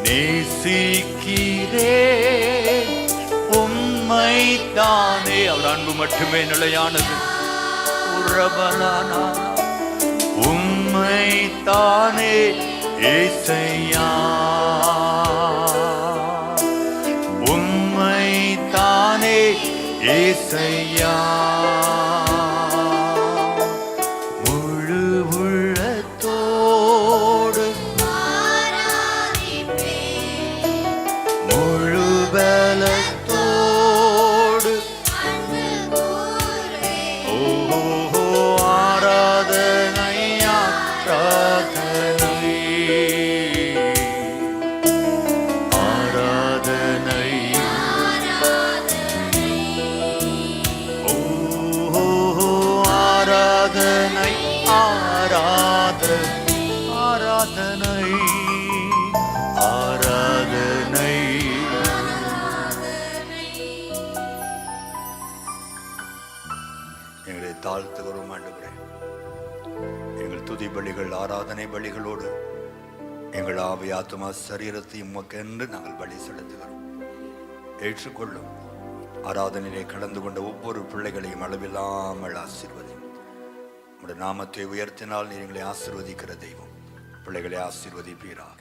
S2: நேசிக்கிறே உம்மைத்தானே. அவர் அன்பு மட்டுமே நிலையானது. உறவலானா உம்மைத்தானே ஏசையா, உம்மைத்தானே ஏசையா. முழு உள்ளத்தோடு முழு பலத்தோடு ஓ ஆராதனை ஆராதனை ஆராதனை ஓ ஆராதனை ஆராதனை ஆராதனை ஆராதனை. எங்களை தாழ்த்துகிறோம் ஆண்டவரே. எங்கள் துதி பலிகள் ஆராதனை பலிகளோடு எங்கள் ஆவி ஆத்மா சரீரத்தை உமக்கென்று நாங்கள் பலி செலுத்துகிறோம். ஏற்றுக்கொள்ளும். ஆராதனையிலே கலந்து கொண்ட ஒவ்வொரு பிள்ளைகளையும் அளவில்லாமல் ஆசீர்வதியும். உம்முடைய நாமத்தை உயர்த்தினால் நீர் எங்களை ஆசீர்வதிக்கிற தெய்வம். பிள்ளைகளை ஆசீர்வதிப்பீராக.